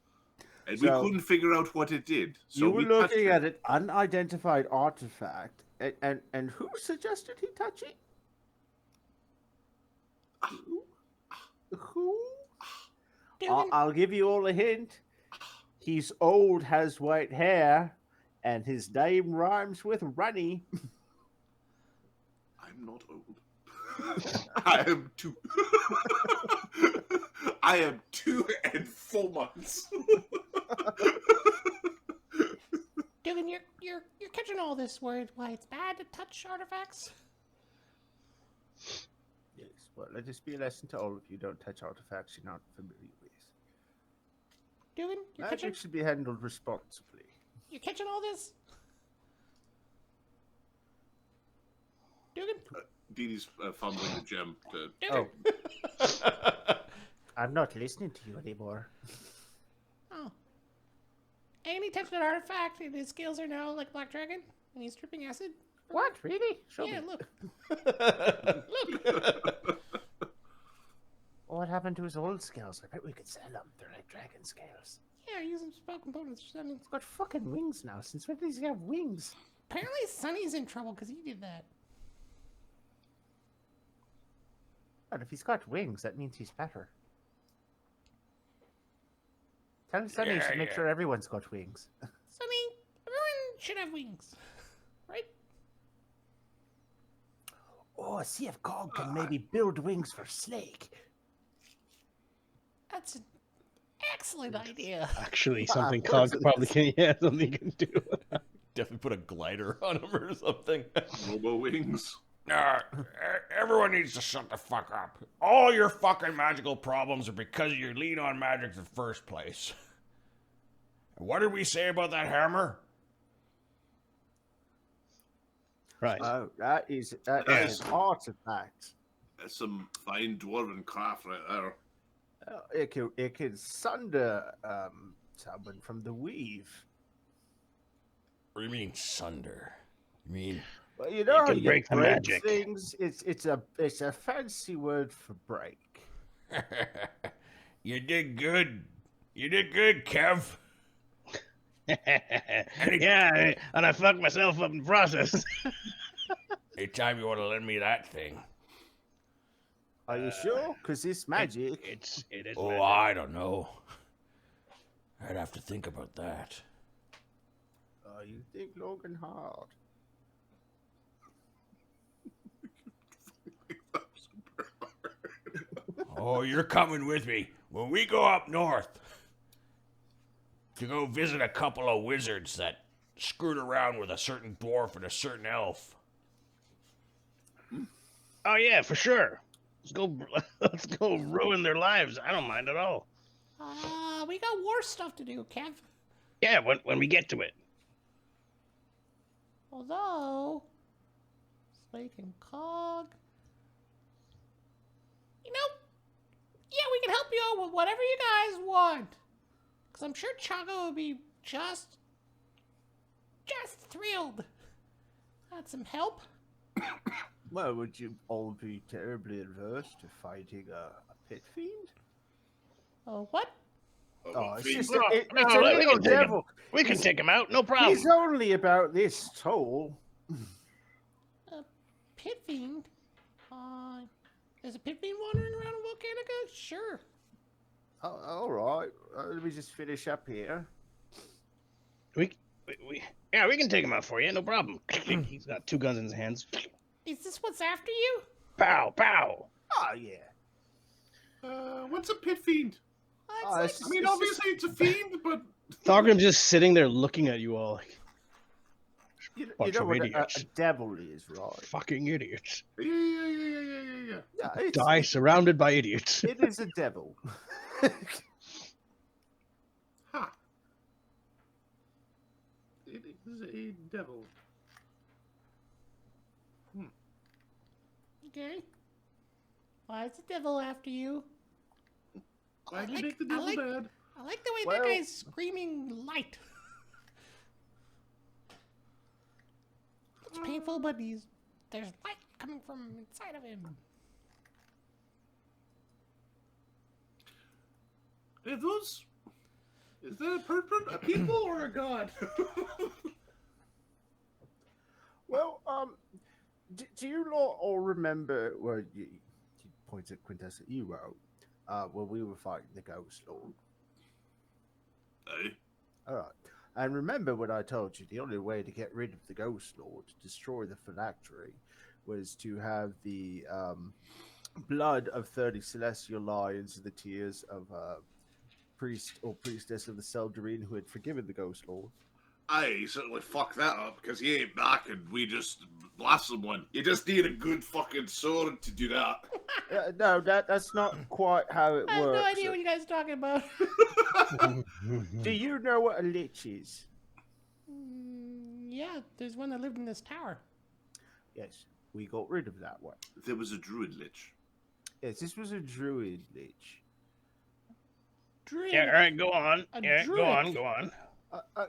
and So- we couldn't figure out what it did. So You were we touched looking it. at an unidentified artifact, and who suggested he touch it? Who? I'll give you all a hint. He's old, has white hair, and his name rhymes with Runny. I'm not old. I am 2. I am 2 and 4 months. Dugan, you're catching all this word why it's bad to touch artifacts? Yes, well, let this be a lesson to all of you. Don't touch artifacts you're not familiar with. Dugan, you're catching Magic should be handled responsibly. you're catching all this? Dugan? Dee Dee's fumbling the gem to Dugan? Oh, I'm not listening to you anymore. Oh. And he touched an artifact and his scales are now like Black Dragon and he's dripping acid. What? Really? Show Yeah, me. look. Look. What happened to his old scales? I bet we could sell them. They're like dragon scales. Yeah, use some spell components or something. He's got fucking wings now. Since when does he have wings? Apparently Sunny's in trouble because he did that. But if he's got wings, that means he's better. Tell Sunny he should make sure everyone's got wings. Sunny, everyone should have wings. Right? Oh, see if Cog can maybe build wings for Slake. That's an excellent idea. Actually, something Cog probably can. Yeah, something he can do. Definitely put a glider on him or something. Robo Wings. Everyone needs to shut the fuck up. All your fucking magical problems are because you lean on magic in the first place. What did we say about that hammer? Right. Oh, that is an artifact. That's some fine dwarven craft right there. It can sunder someone from the weave. What do you mean sunder? You mean Well, you know how can you break the magic. things. It's a fancy word for break. you did good. You did good, Kev. Yeah, and I fucked myself up in the process. Anytime you want to lend me that thing. Are you sure? Because this magic. It is. Oh, magic. I don't know. I'd have to think about that. You think Logan hard? Oh, you're coming with me. When we go up north to go visit a couple of wizards that screwed around with a certain dwarf and a certain elf. Oh yeah, for sure. Let's go ruin their lives. I don't mind at all. We got war stuff to do, Kev. Yeah, when we get to it. Although, Slake and Cog. You know, yeah, we can help you out with whatever you guys want. Because I'm sure Chago would be just thrilled. Got some help? Well, would you all be terribly adverse to fighting a pit fiend? Oh, what? Oh, it's fiend. just Well, it's no, a we little can take him. devil. We can take him out, no problem. He's only about this tall. Pit fiend? Is a pit fiend wandering around Volcanica? Sure. Oh, all right. Let me just finish up here. We can take him out for you, no problem. He's got 2 guns in his hands. Is this what's after you? Pow, pow. Oh yeah. What's a pit fiend? Oh, It's I mean, obviously it's a fiend, but Thorgrim's just sitting there looking at you all like You bunch know of what idiots. a devil is, right? fucking idiots. yeah. Yeah, it's, Die surrounded by idiots. it is a devil. Huh. is a devil. Okay. Why is the devil after you? Why do you make the devil bad? I like the way Well- that guy's screaming light. It's painful, but there's light coming from inside of him. Is that a people or a god? Well, do you lot all remember where you points at Quintessa, you wrote, when we were fighting the Ghost Lord? Aye. All right. And remember when I told you the only way to get rid of the Ghost Lord, to destroy the phylactery, was to have the blood of 30 celestial lions and the tears of priest or priestess of the Seldarine who had forgiven the Ghost Lord? Aye, he certainly fucked that up because he ain't back and we just blasted one. You just need a good fucking sword to do that. No, that's not quite how it I have works. no idea what you guys are talking about. Do you know what a lich is? Yeah, there's one that lived in this tower. Yes, we got rid of that one. There was a druid lich. Yes, this was a druid lich. Druid. Yeah, all right, go on. A Yeah, go druid. on, go on.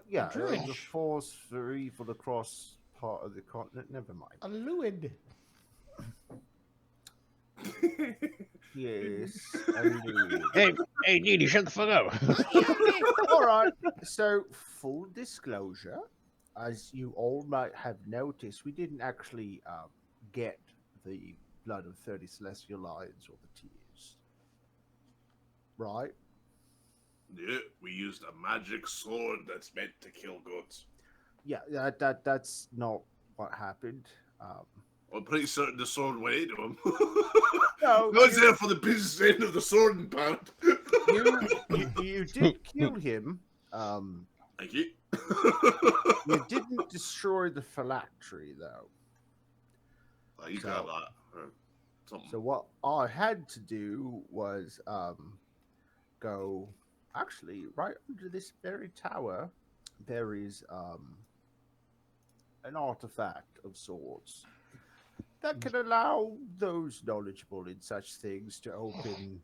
Yeah, druid. the force for evil across part of the continent. Never mind. A luid. Yes, a druid. Hey, Didi, shut the fuck up. All right. So, full disclosure, as you all might have noticed, we didn't actually get the blood of 30 celestial lions or the tears. Right? Yeah, we used a magic sword that's meant to kill goats. Yeah, that's not what happened. I'm pretty certain the sword went into him. No, I was there for the business end of the sword and pound. you did kill him. Thank you. You didn't destroy the phylactery, though. Oh, you So- got that. Or something. So what I had to do was go. Actually, right under this very tower, there is an artifact of sorts that can allow those knowledgeable in such things to open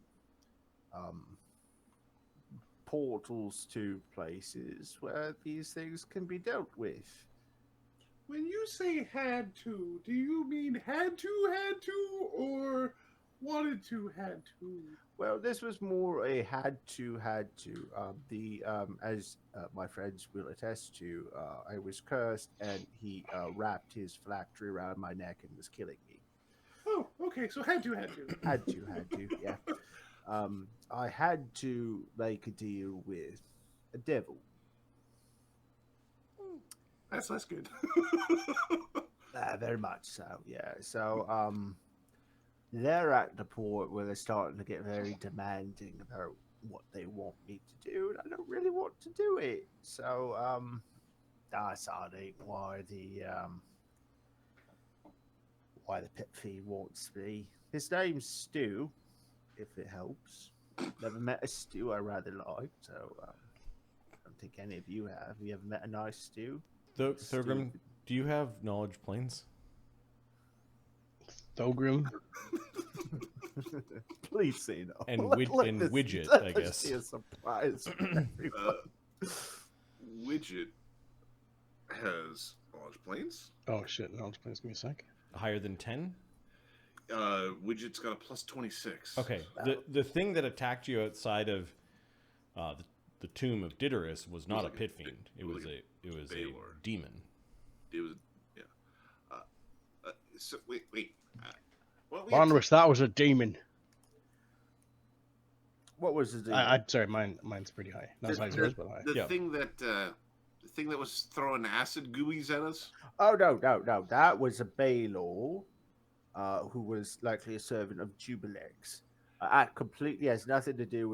portals to places where these things can be dealt with. When you say had to, do you mean had to, or wanted to, had to? Well, this was more a had to. As my friends will attest to, I was cursed, and he wrapped his phylactery around my neck and was killing me. Oh, okay, so had to. Had to, yeah. I had to make a deal with a devil. That's less good. Very much so, yeah. So, they're at the point where they're starting to get very demanding about what they want me to do, and I don't really want to do it. So, Dassod ain't why the pet fiend wants me. His name's Stu, if it helps. Never met a Stu I rather like, so I don't think any of you have. You ever met a nice Stu? Thorgrim, do you have knowledge planes? Thogrim. Please say no. And Let Widget, let I this guess. be a surprise for everyone. Widget has knowledge planes. Oh shit! No, just give me a sec. Higher than 10? Widget's got a plus 26. Okay. The thing that attacked you outside of the tomb of Diderus was not a pit fiend. It was a Balor. demon. It was, yeah. So wait. What we Barnabus, that was a demon. What was the deal? Sorry, mine's pretty high. Not as high as yours, but high. the Yeah. thing that was throwing acid gooeys at us. Oh no! That was a Balor, who was likely a servant of Jubilex. Completely has nothing to do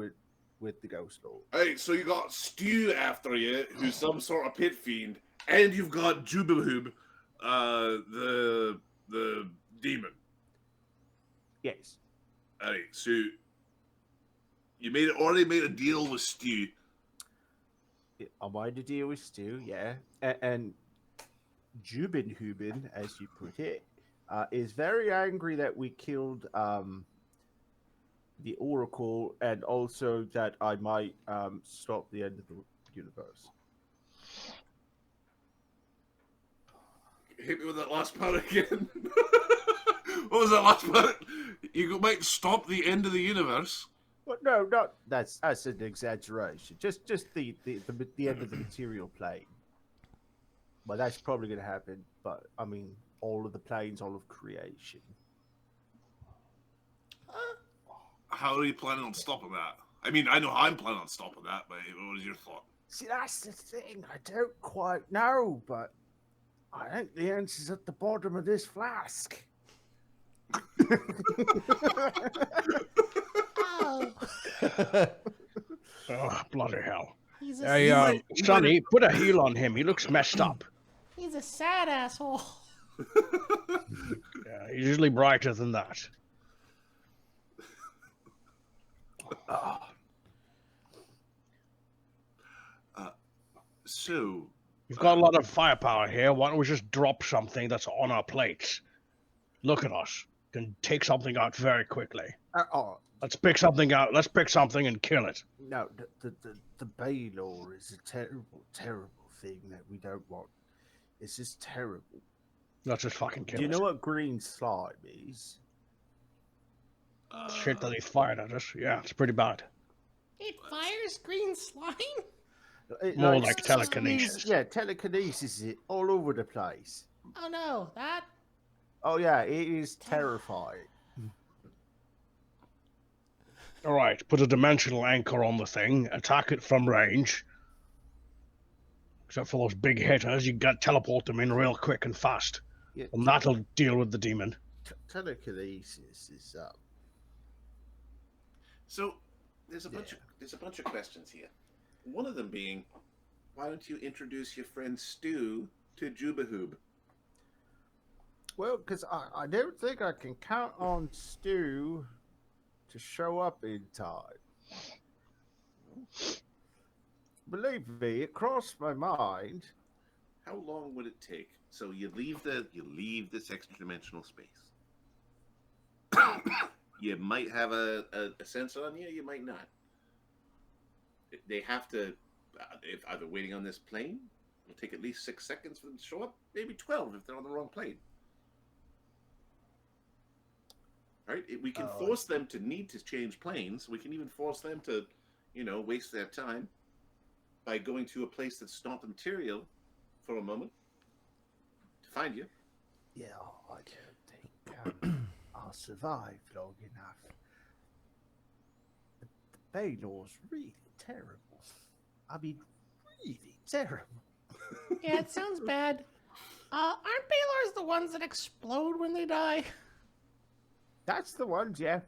with the Ghost Lord. Hey, so you got Stew after you, who's some sort of pit fiend, and you've got Jubilhub, the demon. Yes. Alright, so you already made a deal with Stew. I wanted to deal with Stu, yeah. And Jubinhuben, as you put it, is very angry that we killed the Oracle, and also that I might stop the end of the universe. Hit me with that last part again. What was that last part? You might stop the end of the universe. Well, no, not that's an exaggeration. Just the end of the material plane. Well, that's probably going to happen, but I mean, all of the planes, all of creation. How are you planning on stopping that? I mean, I know how I'm planning on stopping that, but what is your thought? See, that's the thing. I don't quite know, but I think the answer's at the bottom of this flask. Oh, Oh, bloody hell. he's a, Hey, Sonny, put a heel on him. He looks messed up. he's a sad asshole. Yeah, he's usually brighter than that. So, We've got a lot of firepower here. Why don't we just drop something that's on our plates? Look at us. Can take something out very quickly. Let's pick something out. Let's pick something and kill it. No, the Balor is a terrible, terrible thing that we don't want. It's just terrible. Let's just fucking kill Do you it. know what green slime is? Shit that he fired at us. Yeah, it's pretty bad. It fires green slime? More like telekinesis. Yeah, telekinesis is all over the place. Oh no, that... Oh yeah, it is terrifying. All right, put a dimensional anchor on the thing. Attack it from range. Except for those big hitters, you got teleport them in real quick and fast. Yeah, And that'll deal with the demon. telekinesis is so there's a bunch of questions here. One of them being, why don't you introduce your friend Stu to Jubahoob? well, because I don't think I can count on Stu to show up in time. Believe me, it crossed my mind. How long would it take? So you leave this extra dimensional space. You might have a sensor on you, you might not. They have to, if either waiting on this plane, it'll take at least 6 seconds for them to show up, maybe 12 if they're on the wrong plane. Right? We can force them to need to change planes. We can even force them to, waste their time by going to a place that's not the material for a moment to find you. Yeah, I don't think I'll survive long enough. The Balor's really terrible. I mean, really terrible. Yeah, it sounds bad. Aren't Balors the ones that explode when they die? That's the ones, yeah.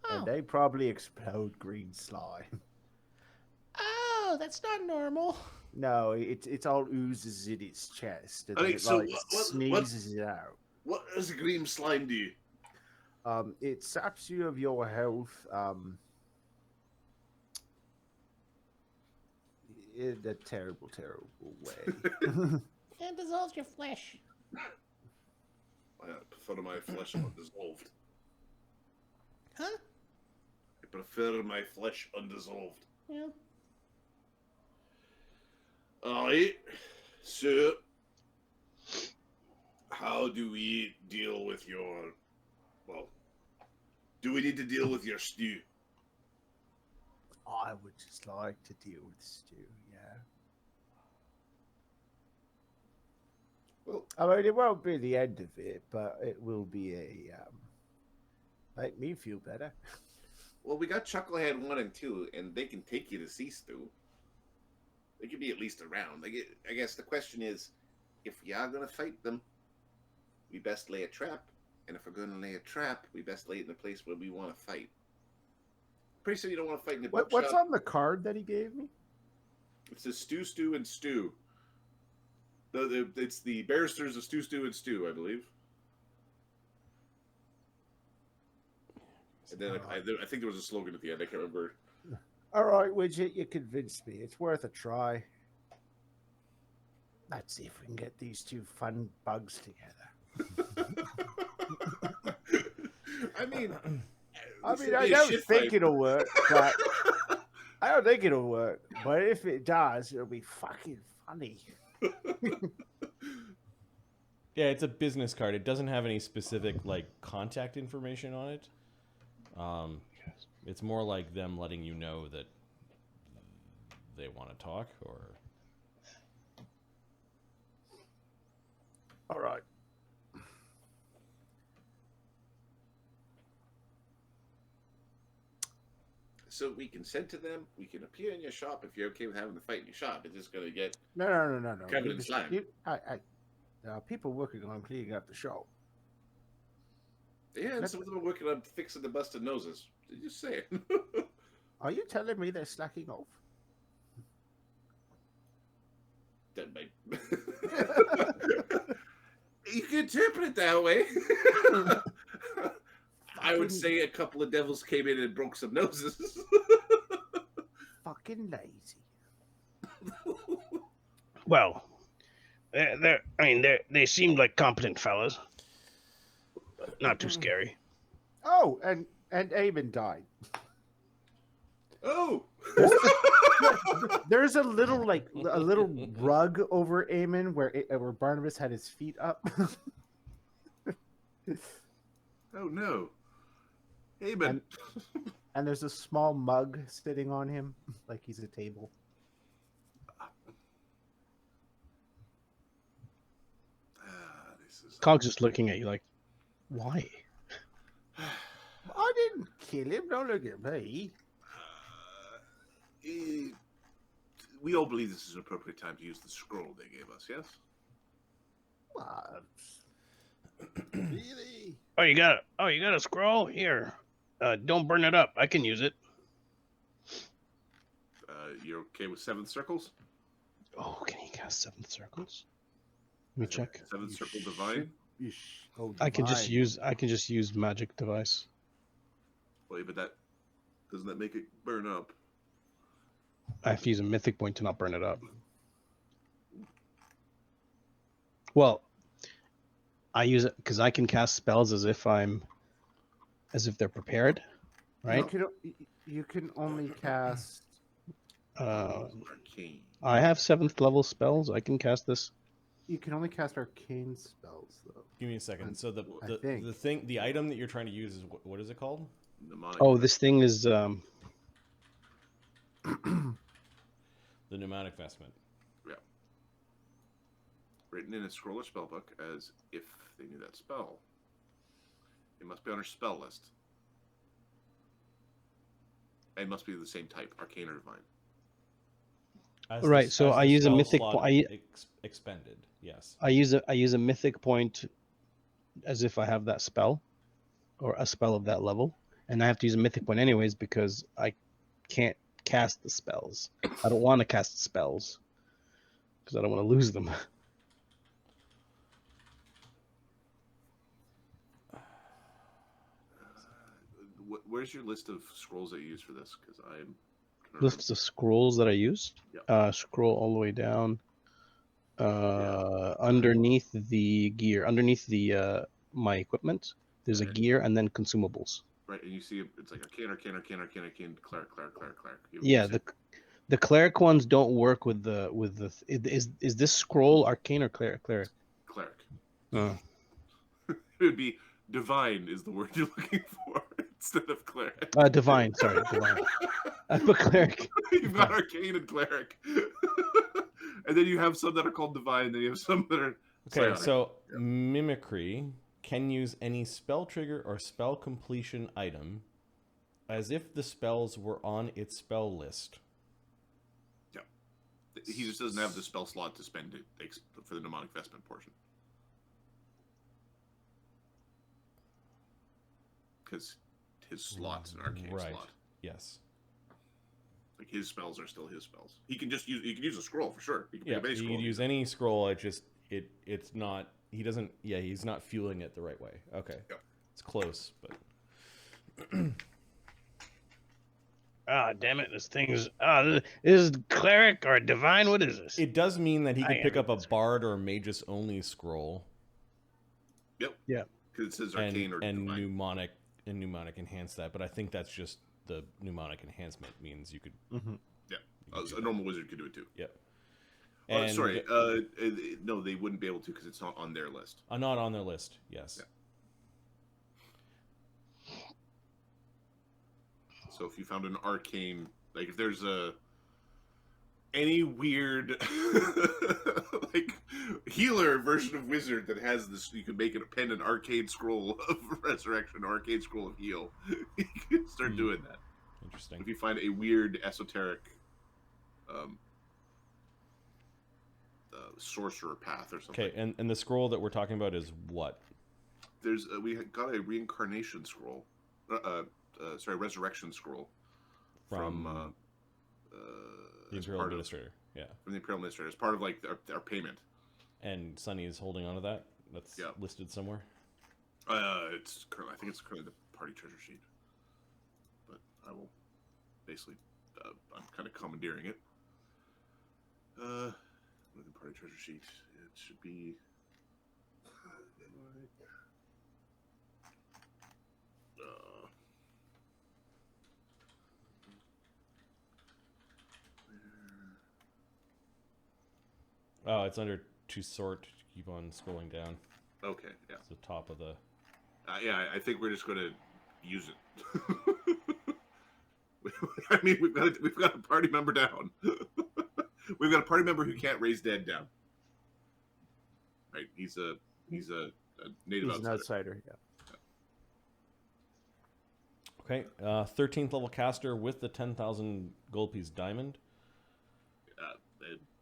Oh. And they probably explode green slime. Oh, that's not normal. No, it's all oozes in its chest, and Okay, then it so sneezes it out. What does green slime do? It saps you of your health. In a terrible, terrible way. It dissolves your flesh. I prefer my flesh undissolved. Huh? I prefer my flesh undissolved. Yeah. Alright, so how do we deal with do we need to deal with your stew? I would just like to deal with Stu, yeah. Well, I mean, it won't be the end of it, but it will be make me feel better. well, we got Chucklehead 1 and 2, and they can take you to see Stu. They could be at least around. I guess the question is, if we are going to fight them, we best lay a trap. And if we're going to lay a trap, we best lay it in a place where we want to fight. Pretty sure you don't want to fight in a bookshop. What's on the card that he gave me? It says Stew, and Stew. It's the barristers of Stew, and Stew, I believe. And then I think there was a slogan at the end. I can't remember. All right, Widget, you convinced me. It's worth a try. Let's see if we can get these two fun bugs together. I mean, I don't think it'll work, but but if it does, it'll be fucking funny. Yeah, it's a business card. It doesn't have any specific like contact information on it. It's more like them letting you know that they want to talk, or. All right. So we can send to them. We can appear in your shop if you're okay with having the fight in your shop. It's just gonna get No. covered in slime. There are people working on cleaning up the shop. Yeah, and some of them are working on fixing the busted noses. Just say it. Are you telling me they're slacking off? That might. You can interpret it that way. I would say a couple of devils came in and broke some noses. Fucking lazy. Well, they seemed like competent fellas. Not too scary. Oh, and Eamon died. Oh. There's a little rug over Eamon where Barnabus had his feet up. Oh no. Amen. And there's a small mug sitting on him, like he's a table. Cog's just looking at you like, why? I didn't kill him. Don't look at me. We all believe this is an appropriate time to use the scroll they gave us, yes? What? Really? Oh, you got a scroll? Here. Don't burn it up. I can use it. You're okay with 7th circles? Oh, can you cast 7th circles? Let me check. 7th circle divine? I can just use magic device. Wait, but doesn't that make it burn up? I have to use a mythic point to not burn it up. Well, I use it because I can cast spells as if they're prepared, right? You can only cast. Arcane. I have 7th level spells. I can cast this. You can only cast arcane spells, though. Give me a second. So the think. the item that you're trying to use is what is it called? Oh, this thing is The mnemonic vestment. Yeah. Written in a scroll or spellbook as if they knew that spell. It must be on our spell list. And must be the same type, arcane or divine. Right. So I use a mythic point. Expended. Yes. I use a mythic point as if I have that spell, or a spell of that level, and I have to use a mythic point anyways because I can't cast the spells. I don't want to cast spells because I don't want to lose them. Where's your list of scrolls that you use for this? Because I'm Lists of scrolls that I use. Yep. Scroll all the way down. Underneath the gear, underneath the my equipment, there's a gear and then consumables. Right, and you see it's like arcane, cleric. Yeah, the cleric ones don't work with the is this scroll arcane or cleric? Cleric. Oh. It would be divine is the word you're looking for instead of cleric. Divine, sorry, divine. I put cleric. You've got arcane and cleric. And then you have some that are called divine, then you have some that are okay, so mimicry can use any spell trigger or spell completion item as if the spells were on its spell list. Yeah. He just doesn't have the spell slot to spend it for the mnemonic vestment portion. Because his slot's an arcane slot. Yes. Like his spells are still his spells. He can use a scroll for sure. He can Yeah, he can use any scroll. It's not. He doesn't. Yeah, he's not fueling it the right way. Okay, yeah. It's close, but Ah, damn it! This thing's is cleric or divine? What is this? It does mean that he I could am pick up a this. bard or magus only scroll Yep. Yeah. Because it says and arcane or divine. mnemonic enhance that, but I think that's just the mnemonic enhancement means you could. Yeah. So a normal wizard could do it too. Yep. Oh, And sorry. No, they wouldn't be able to because it's not on their list. not on their list. Yes. Yeah. So if you found an arcane, like if there's any weird like healer version of wizard that has this, you can make it pen an arcane scroll of resurrection, or arcane scroll of heal. You can start doing that. Interesting. If you find a weird esoteric sorcerer path or something. Okay, and the scroll that we're talking about is what? There's we got a reincarnation scroll. Resurrection scroll from the Imperial Administrator. Yeah. From the Imperial Administrator. As part of like our payment. And Sunny is holding on to that. That's listed somewhere. It's currently, I think it's currently the party treasure sheet. But I will basically, I'm kind of commandeering it. With the party treasure sheet, it should be. Oh, it's under to sort. Keep on scrolling down. Okay, yeah. It's the top of the. Yeah, I think we're just going to use it. I mean, we've got a party member down. We've got a party member who can't raise dead down. Right? He's a native He's an outsider. Yeah. Okay, 13th level caster with the 10,000 gold piece diamond.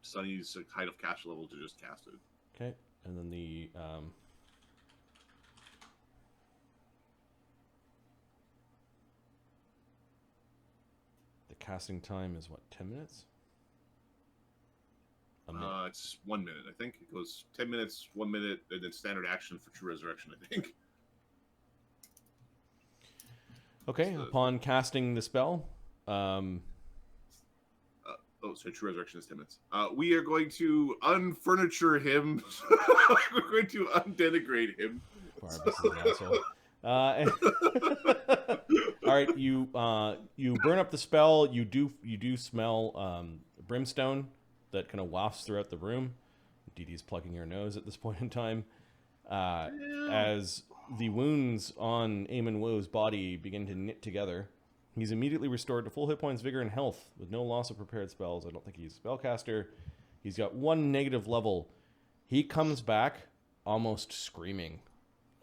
Sunny's height of cast level to just cast it. Okay, and then the casting time is what, 10 minutes? A minute. It's 1 minute, I think. It goes 10 minutes, 1 minute, and then standard action for true resurrection, I think. Okay, upon casting the spell, sorry, true resurrection is 10 minutes. We are going to unfurniture him. We're going to undenigrate him. Barnabus is an asshole. All right, you burn up the spell. You do smell brimstone that kind of wafts throughout the room. Dee Dee's plucking her nose at this point in time. As the wounds on Eamon Woe's body begin to knit together, he's immediately restored to full hit points, vigor, and health with no loss of prepared spells. I don't think he's a spellcaster. He's got 1 negative level. He comes back almost screaming.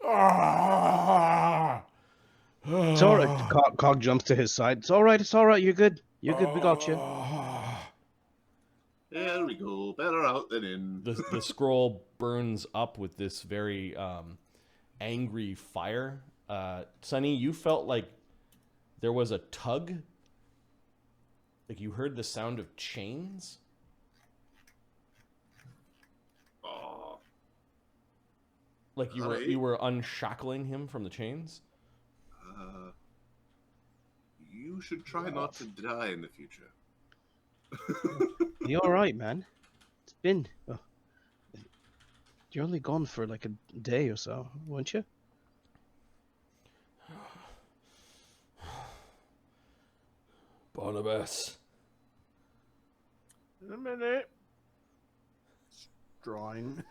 It's all right. Cog jumps to his side. It's all right. It's all right. You're good. You're good. We got you. There we go. Better out than in. The scroll burns up with this very angry fire. Sunny, you felt like there was a tug. Like you heard the sound of chains. Oh. Like you were unshackling him from the chains. You should try not to die in the future. You all right, man? It's been. You're only gone for like a day or so, weren't you? Barnabus. In a minute. Drawing.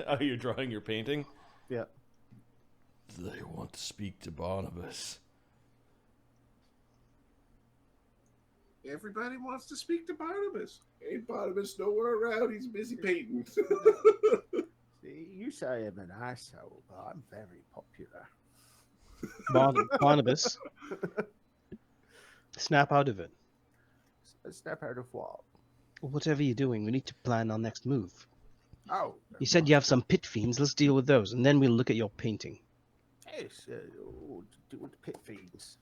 Oh, you're drawing your painting? Yeah. They want to speak to Barnabus. Everybody wants to speak to Barnabus. Ain't Barnabus nowhere around? He's busy painting. See, you say I'm an asshole, but I'm very popular. Barnabus. Snap out of it. Snap out of what? Whatever you're doing, we need to plan our next move. Oh. You said you have some pit fiends. Let's deal with those, and then we'll look at your painting. Yes, do with the pit fiends.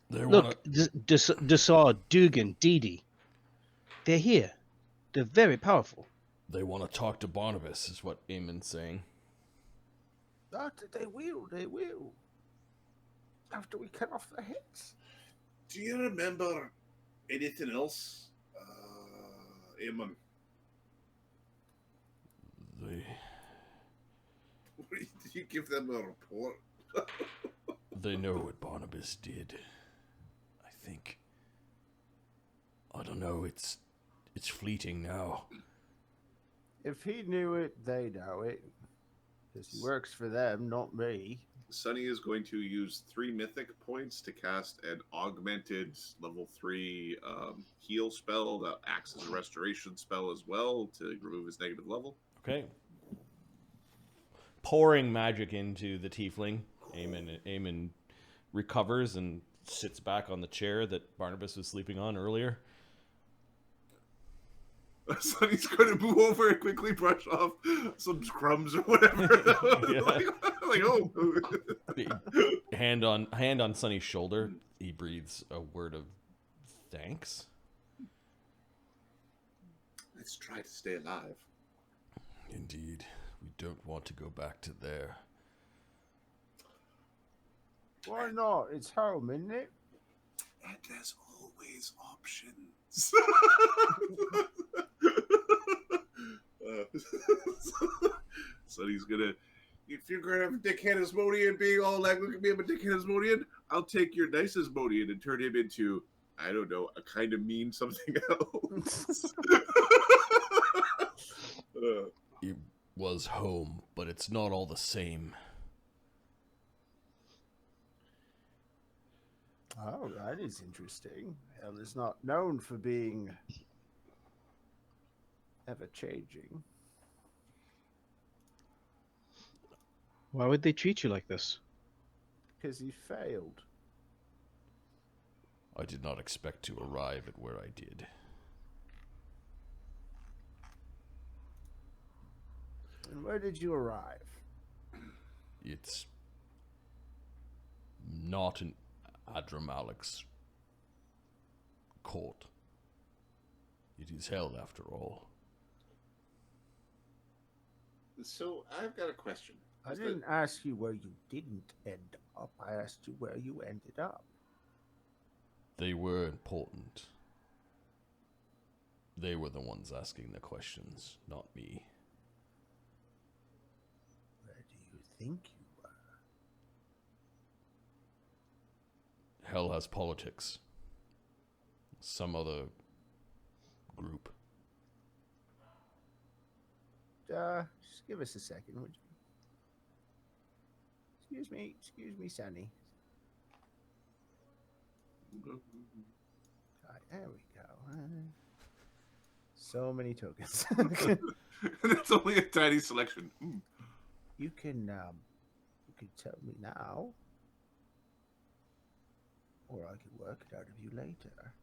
Look, Dassod, Dugan, Dee Dee. They're here. They're very powerful. They want to talk to Barnabus, is what Eamon's saying. They will. After we cut off their heads. Do you remember anything else, Eamon? Did you give them a report? They know what Barnabus did. I think. I don't know. It's fleeting now. If he knew it, they know it. Because he works for them, not me. Sunny is going to use 3 mythic points to cast an augmented level 3 heal spell that acts as a restoration spell as well to remove his negative level. Okay. Pouring magic into the tiefling. Eamon recovers and sits back on the chair that Barnabus was sleeping on earlier. Sunny's going to move over and quickly brush off some crumbs or whatever. Yeah. like, oh. Hand on Sunny's shoulder. He breathes a word of thanks. Let's try to stay alive. Indeed. We don't want to go back to there. Why not? It's home, isn't it? And there's always options. So he's gonna, if you're gonna have a dickhead Asmodean being all like, look at me, I'm a dickhead Asmodean, I'll take your nice Asmodean and turn him into, I don't know, a kind of mean something else. It was home, but it's not all the same. Oh, that is interesting. Hell is not known for being ever-changing. Why would they treat you like this? Because he failed. I did not expect to arrive at where I did. And where did you arrive? It's not an Adramalic's court. It is hell, after all. So I've got a question. I didn't ask you where you didn't end up. I asked you where you ended up. They were important. They were the ones asking the questions, not me. Where do you think you were? Hell has politics. Some other group. Just give us a second, would you? Excuse me, Sonny. There we go. So many tokens. That's only a tiny selection. You can tell me now, or I can work it out of you later.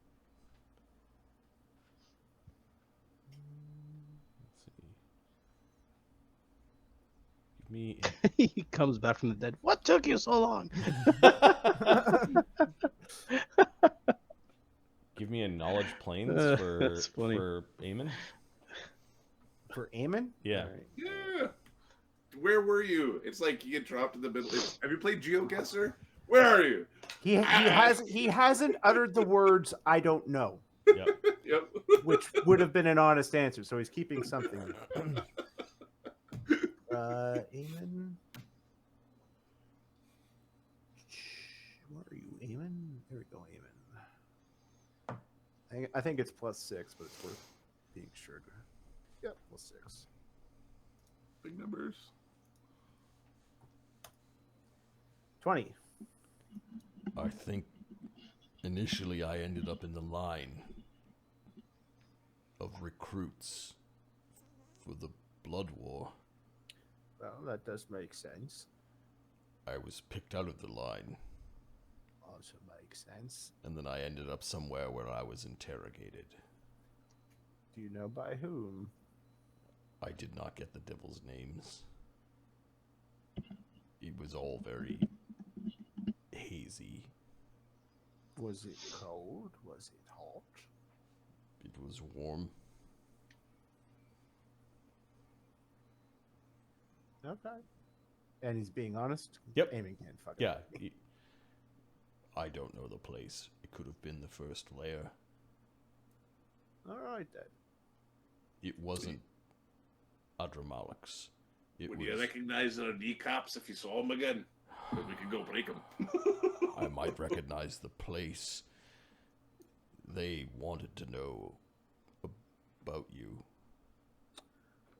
Me. He comes back from the dead. What took you so long? Give me a knowledge planes That's funny. for Eamon. For Eamon? Yeah. All right. Yeah. Where were you? It's like you get dropped in the middle. Have you played GeoGuessr? Where are you? He hasn't uttered the words "I don't know," Yep. Yep. which would have been an honest answer. So he's keeping something. Eamon. Where are you, Eamon? There we go, Eamon. I think it's +6, but it's worth being sure. Yep, +6. Big numbers. 20. I think initially I ended up in the line of recruits for the Blood War. Well, that does make sense. I was picked out of the line. Also makes sense. And then I ended up somewhere where I was interrogated. Do you know by whom? I did not get the devil's names. It was all very hazy. Was it cold? Was it hot? It was warm. Okay. And he's being honest? Yep. Aiming can't fuck Yeah. it. I don't know the place. It could have been the first layer. All right then. It wasn't Adramalek's. Would you recognize their kneecaps if you saw them again? Then we could go break them. I might recognize the place. They wanted to know about you.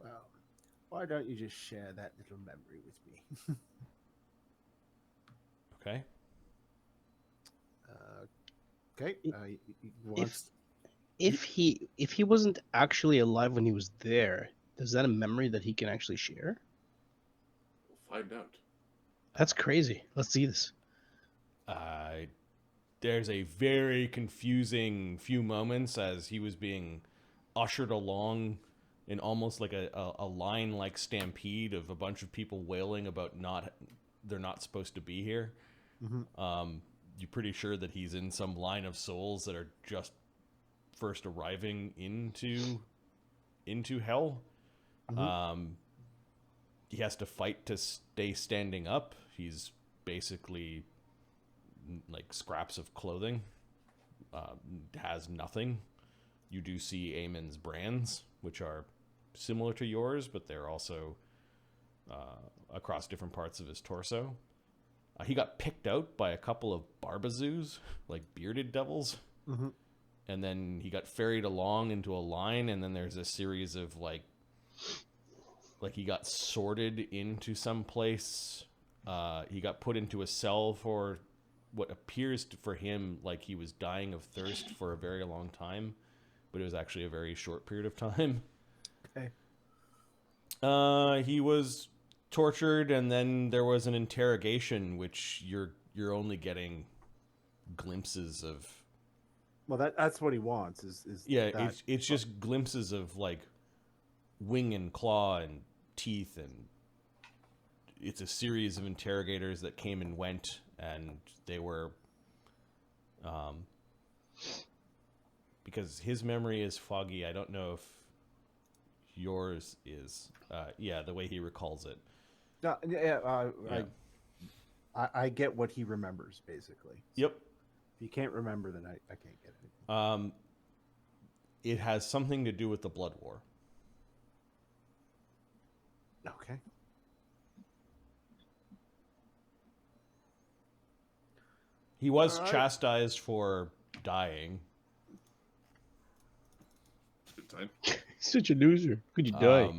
Well, why don't you just share that little memory with me? Okay. Okay. If he wasn't actually alive when he was there, is that a memory that he can actually share? We'll find out. That's crazy. Let's see this. There's a very confusing few moments as he was being ushered along in almost like a line-like stampede of a bunch of people wailing about they're not supposed to be here. Mm-hmm. You're pretty sure that he's in some line of souls that are just first arriving into hell. Mm-hmm. He has to fight to stay standing up. He's basically like scraps of clothing. Has nothing. You do see Aemon's brands, which are similar to yours, but they're also across different parts of his torso. He got picked out by a couple of barbazoos, like bearded devils. Mm-hmm. And then he got ferried along into a line, and then there's a series of like he got sorted into some place. He got put into a cell for what appears for him like he was dying of thirst for a very long time, but it was actually a very short period of time. Okay. He was tortured, and then there was an interrogation, which you're only getting glimpses of. Well, that's what he wants. Is yeah, that... it's just glimpses of like wing and claw and teeth, and it's a series of interrogators that came and went, and they were because his memory is foggy. I don't know if yours is. The way he recalls it. No, I get what he remembers basically. Yep. If you can't remember, then I can't get it. It has something to do with the Blood War. Okay. He was All right. chastised for dying. Good time. Such a loser. Could you die?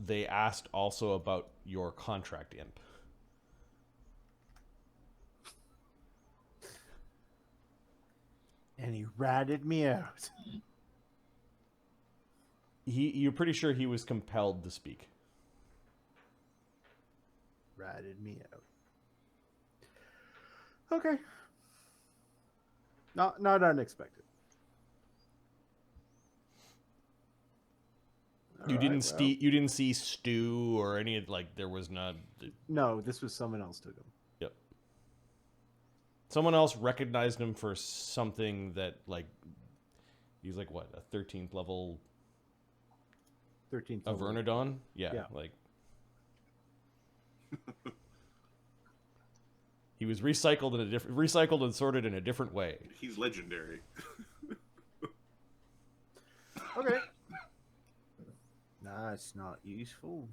They asked also about your contract imp. And he ratted me out. You're pretty sure he was compelled to speak. Ratted me out. Okay. Not unexpected. You didn't see Stu or any there was not. No, this was someone else took him. Yep. Someone else recognized him for something that he's like what, a 13th level 13th of level. Vernodon? Yeah. He was recycled and sorted in a different way. He's legendary. Okay. That's not useful.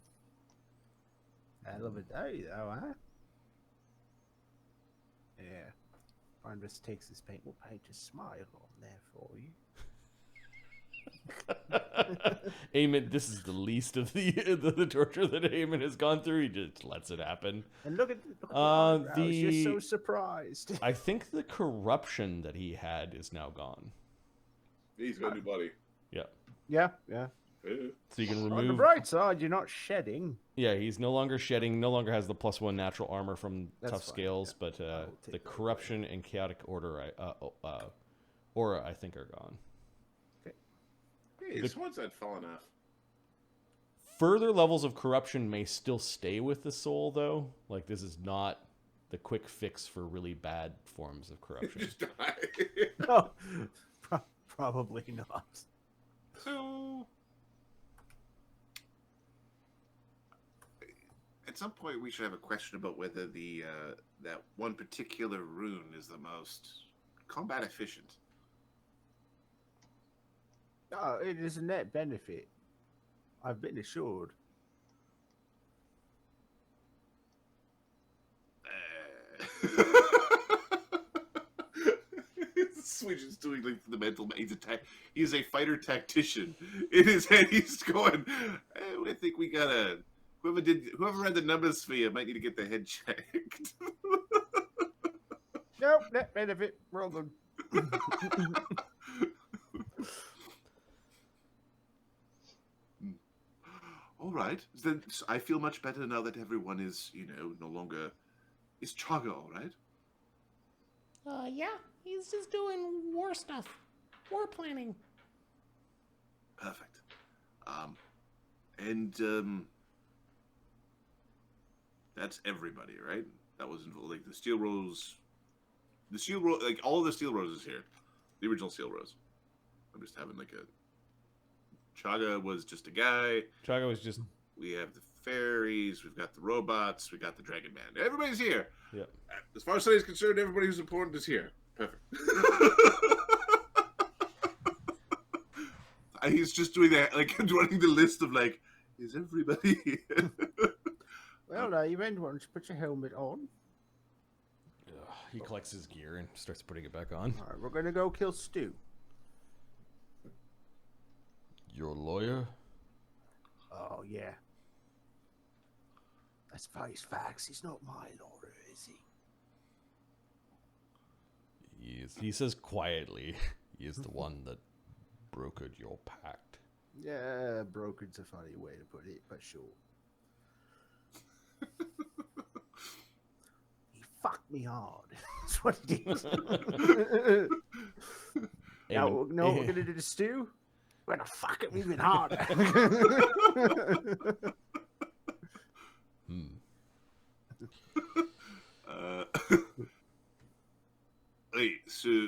Hell of a day, though, huh? Yeah. Barnabus takes his paint. We'll paint a smile on there for you. Eamon, this is the least of the torture that Eamon has gone through. He just lets it happen. And look at the eyebrows. You're so surprised. I think the corruption that he had is now gone. He's got a new body. Yeah. Yeah. So you can remove. On the bright side, you're not shedding. Yeah, he's no longer shedding. No longer has the +1 natural armor from That's tough fine, scales. yeah. But the corruption and chaotic aura, I think, are gone. Hey, his swords had fallen off. Further levels of corruption may still stay with the soul, though. This is not the quick fix for really bad forms of corruption. Just die. No, probably not. So, at at some point we should have a question about whether the that one particular rune is the most combat efficient. Oh, it is a net benefit. I've been assured. Switch is doing like the mental. He's a fighter tactician. In his head, he's going. I think we gotta. Whoever read the numbers for you might need to get the head checked. Nope, net benefit. Roll them. All right. Then I feel much better now that everyone is, no longer. Is Chaga all right? Yeah, he's just doing war stuff. War planning. Perfect. And that's everybody, right? That was involved, like the Steelrose, like all of the Steelroses here, the original Steelrose. I'm just having like a. Chaga was just a guy. Chaga was just. We have the fairies. We've got the robots. We got the Dragon Man. Everybody's here. Yep. As far as study's concerned, everybody who's important is here. Perfect. He's just doing that, like running the list of like, is everybody here? Well, you men want to put your helmet on. He collects his gear and starts putting it back on. All right, we're gonna go kill Stu. Your lawyer? Oh yeah. Let's face facts. He's not my lawyer, is he? He says quietly, he is the one that brokered your pact. Yeah, brokered's a funny way to put it, but sure. He fucked me hard. That's what he did. Now, know what we're gonna do to Stu? We're gonna fuck him even harder. Wait, so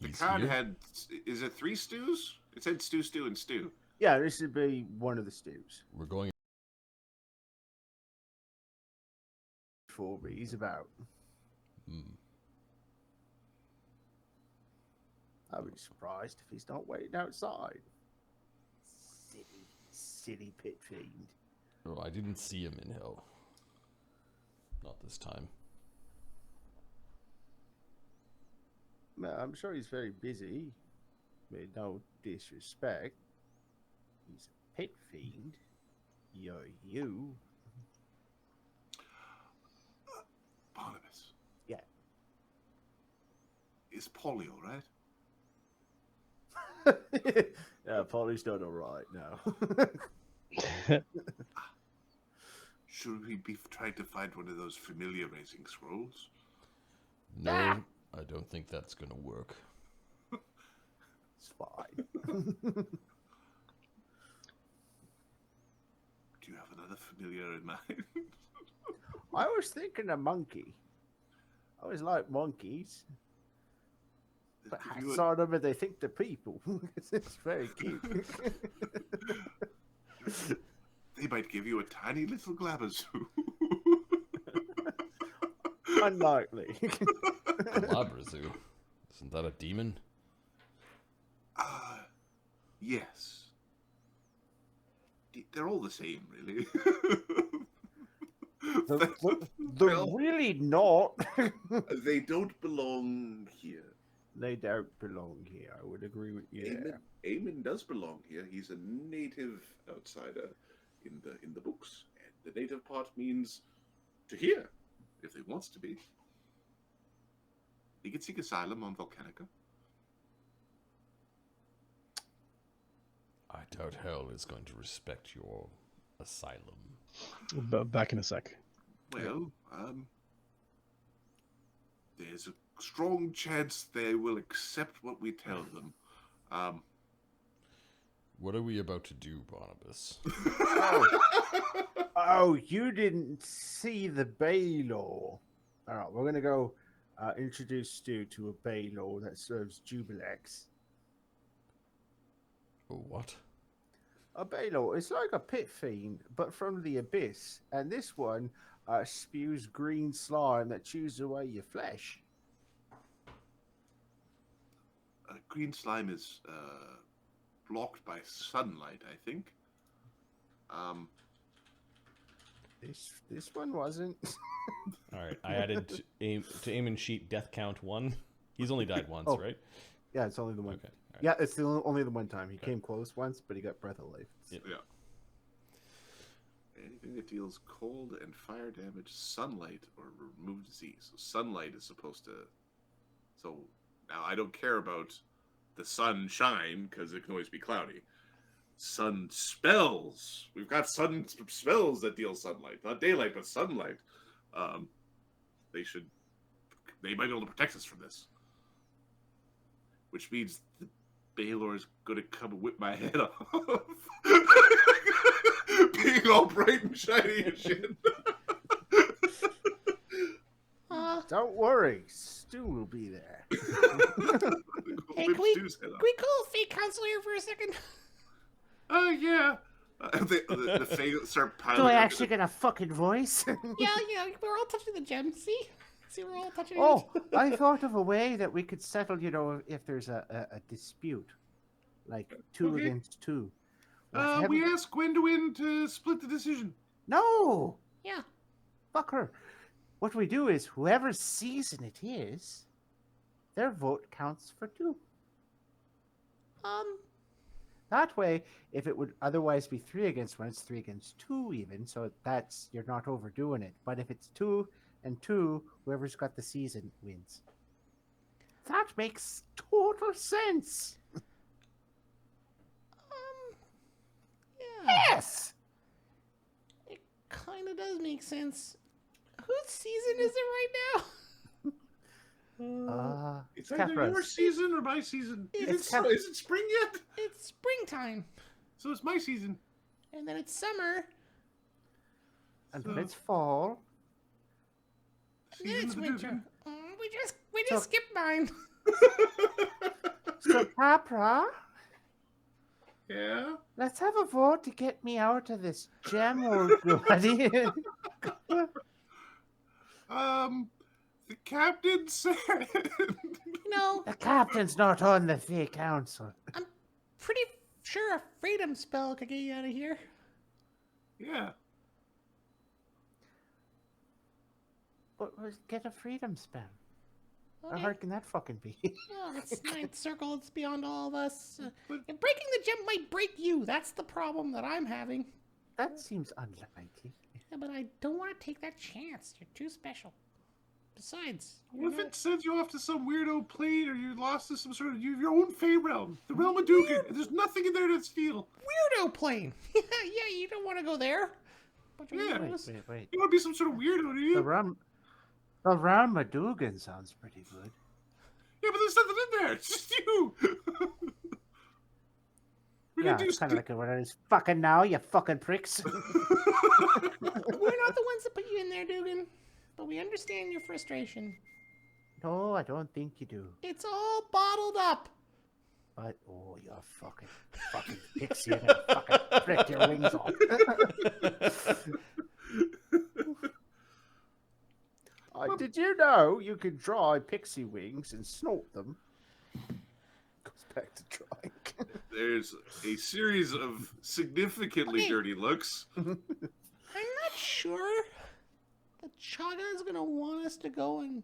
the card had, is it 3 stews? It said stew, stew, and stew. Yeah, this would be one of the stews. We're going. For me, he's about. I'd be surprised if he's not waiting outside. Silly pit fiend. Oh, I didn't see him in hell. Not this time. No, I'm sure he's very busy. With no disrespect. He's a pit fiend. You're you. Barnabus. Yeah. Is Polly all right? Yeah, Polly's not all right now. Should we be trying to find one of those familiar raising scrolls? No, I don't think that's gonna work. It's fine. Do you have another familiar in mind? I was thinking a monkey. I always like monkeys. But I saw them and they think they're people. It's very cute. They might give you a tiny little glabazoo. Unlikely. Glabrazoo. Isn't that a demon? Yes. They're all the same, really. They're really not. They don't belong here. They don't belong here. I would agree with you. Eamon does belong here. He's a native outsider in the books, and the native part means to here, if he wants to be. He can seek asylum on Volcanica. I doubt hell is going to respect your asylum. Back in a sec. Well, there's a strong chance they will accept what we tell them. What are we about to do, Barnabus? Oh, you didn't see the Balor. All right, we're going to go introduce Stu to a Balor that serves Jubilex. Oh, what? A Balor, it's like a pit fiend, but from the abyss. And this one spews green slime that chews away your flesh. Green slime is blocked by sunlight, I think. This one wasn't. All right, I added to aim and sheet death count 1. He's only died once, Oh. right? Yeah, it's only the one. Okay. All right. Yeah, it's only the one time. He came close once, but he got breath of life. Yep. Yeah. Anything that deals cold and fire damage, sunlight, or remove disease. So sunlight is supposed to. So now I don't care about the sunshine because it can always be cloudy. Sun spells. We've got sun spells that deal sunlight, not daylight, but sunlight. They might be able to protect us from this. Which means the Balor's gonna come and whip my head off. Being all bright and shiny and shit. Don't worry, Stu will be there. Hey, can we call Fate Council here for a second? Oh, yeah. The Fae start piling Do I up. actually get a fucking voice? Yeah, we're all touching the gem. See, we're all touching. Oh, I thought of a way that we could settle, if there's a dispute, like 2 Okay. against 2. We asked Gwendolyn to split the decision. No, Yeah. fuck her. What we do is whoever's season it is, their vote counts for 2. That way, if it would otherwise be 3 against 1, it's 3 against 2 even. So you're not overdoing it. But if it's 2 and 2, whoever's got the season wins. That makes total sense. Yeah. Yes. It kind of does make sense. Whose season is it right now? It's It's either your Capra's. season or my season. It's Is it spring yet? It's springtime, So it's my season. and then it's summer, And then it's fall. and then it's Season of the winter. Dugan. We just skipped mine. So, Capra, Yeah. let's have a vote to get me out of this gem, old buddy. The captain said. The captain's not on the Fey Council. I'm pretty sure a freedom spell could get you out of here. Yeah. But get a freedom spell. How Okay. hard can that fucking be? Oh, it's ninth circle. It's beyond all of us. And breaking the gem might break you. That's the problem that I'm having. That seems unlikely. Yeah, but I don't want to take that chance. You're too special. Besides, What if it sends you off to some weirdo plane or you're lost to some sort of your own Fey realm? The realm of Dugan. And there's nothing in there to steal. weirdo plane. Yeah, you don't want to go there. Bunch of Yeah. weirdos. Wait. You want to be some sort of weirdo, do you? The Ram Madugan sounds pretty good. Yeah, but there's nothing in there. It's just you. We're Yeah, gonna do it's kind of like what it is. Fucking now, you fucking pricks. We're not the ones that put you in there, Dugan. But we understand your frustration. No, I don't think you do. It's all bottled up. But you're fucking pixie. You're gonna fucking prick your wings off. Did you know you could dry pixie wings and snort them? Goes back to drawing. There's a series of significantly Okay. dirty looks. I'm not sure that Chaga is going to want us to go and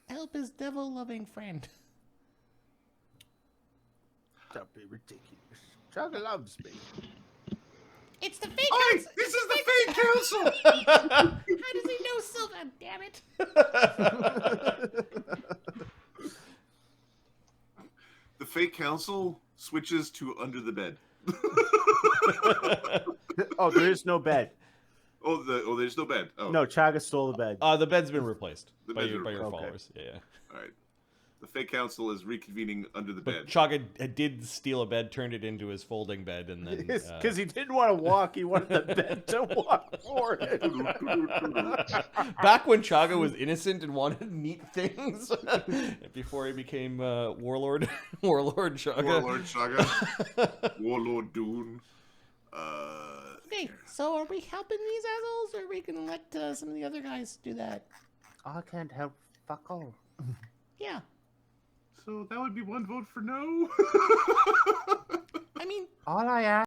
help his devil-loving friend. Don't be ridiculous. Chugga loves me. It's the fake Hey, council. this is the Fey Council. How does he know Silva? Damn it. The Fake Council switches to under the bed. Oh, there is no bed. There's no bed. Oh, No, Chaga stole the bed. The bed's been replaced The by bed's your been by your replaced. followers. Yeah. All right. The Fey Council is reconvening under the bed. But Chaga did steal a bed, turned it into his folding bed, and then Because he didn't want to walk, he wanted the bed to walk for him. back when Chaga was innocent and wanted neat things, before he became Warlord Chaga. Warlord Chaga. Warlord Dune. Okay, so are we helping these assholes, or are we gonna let some of the other guys do that? I can't help fuck all. Yeah. So that would be one vote for no. I mean, All I ask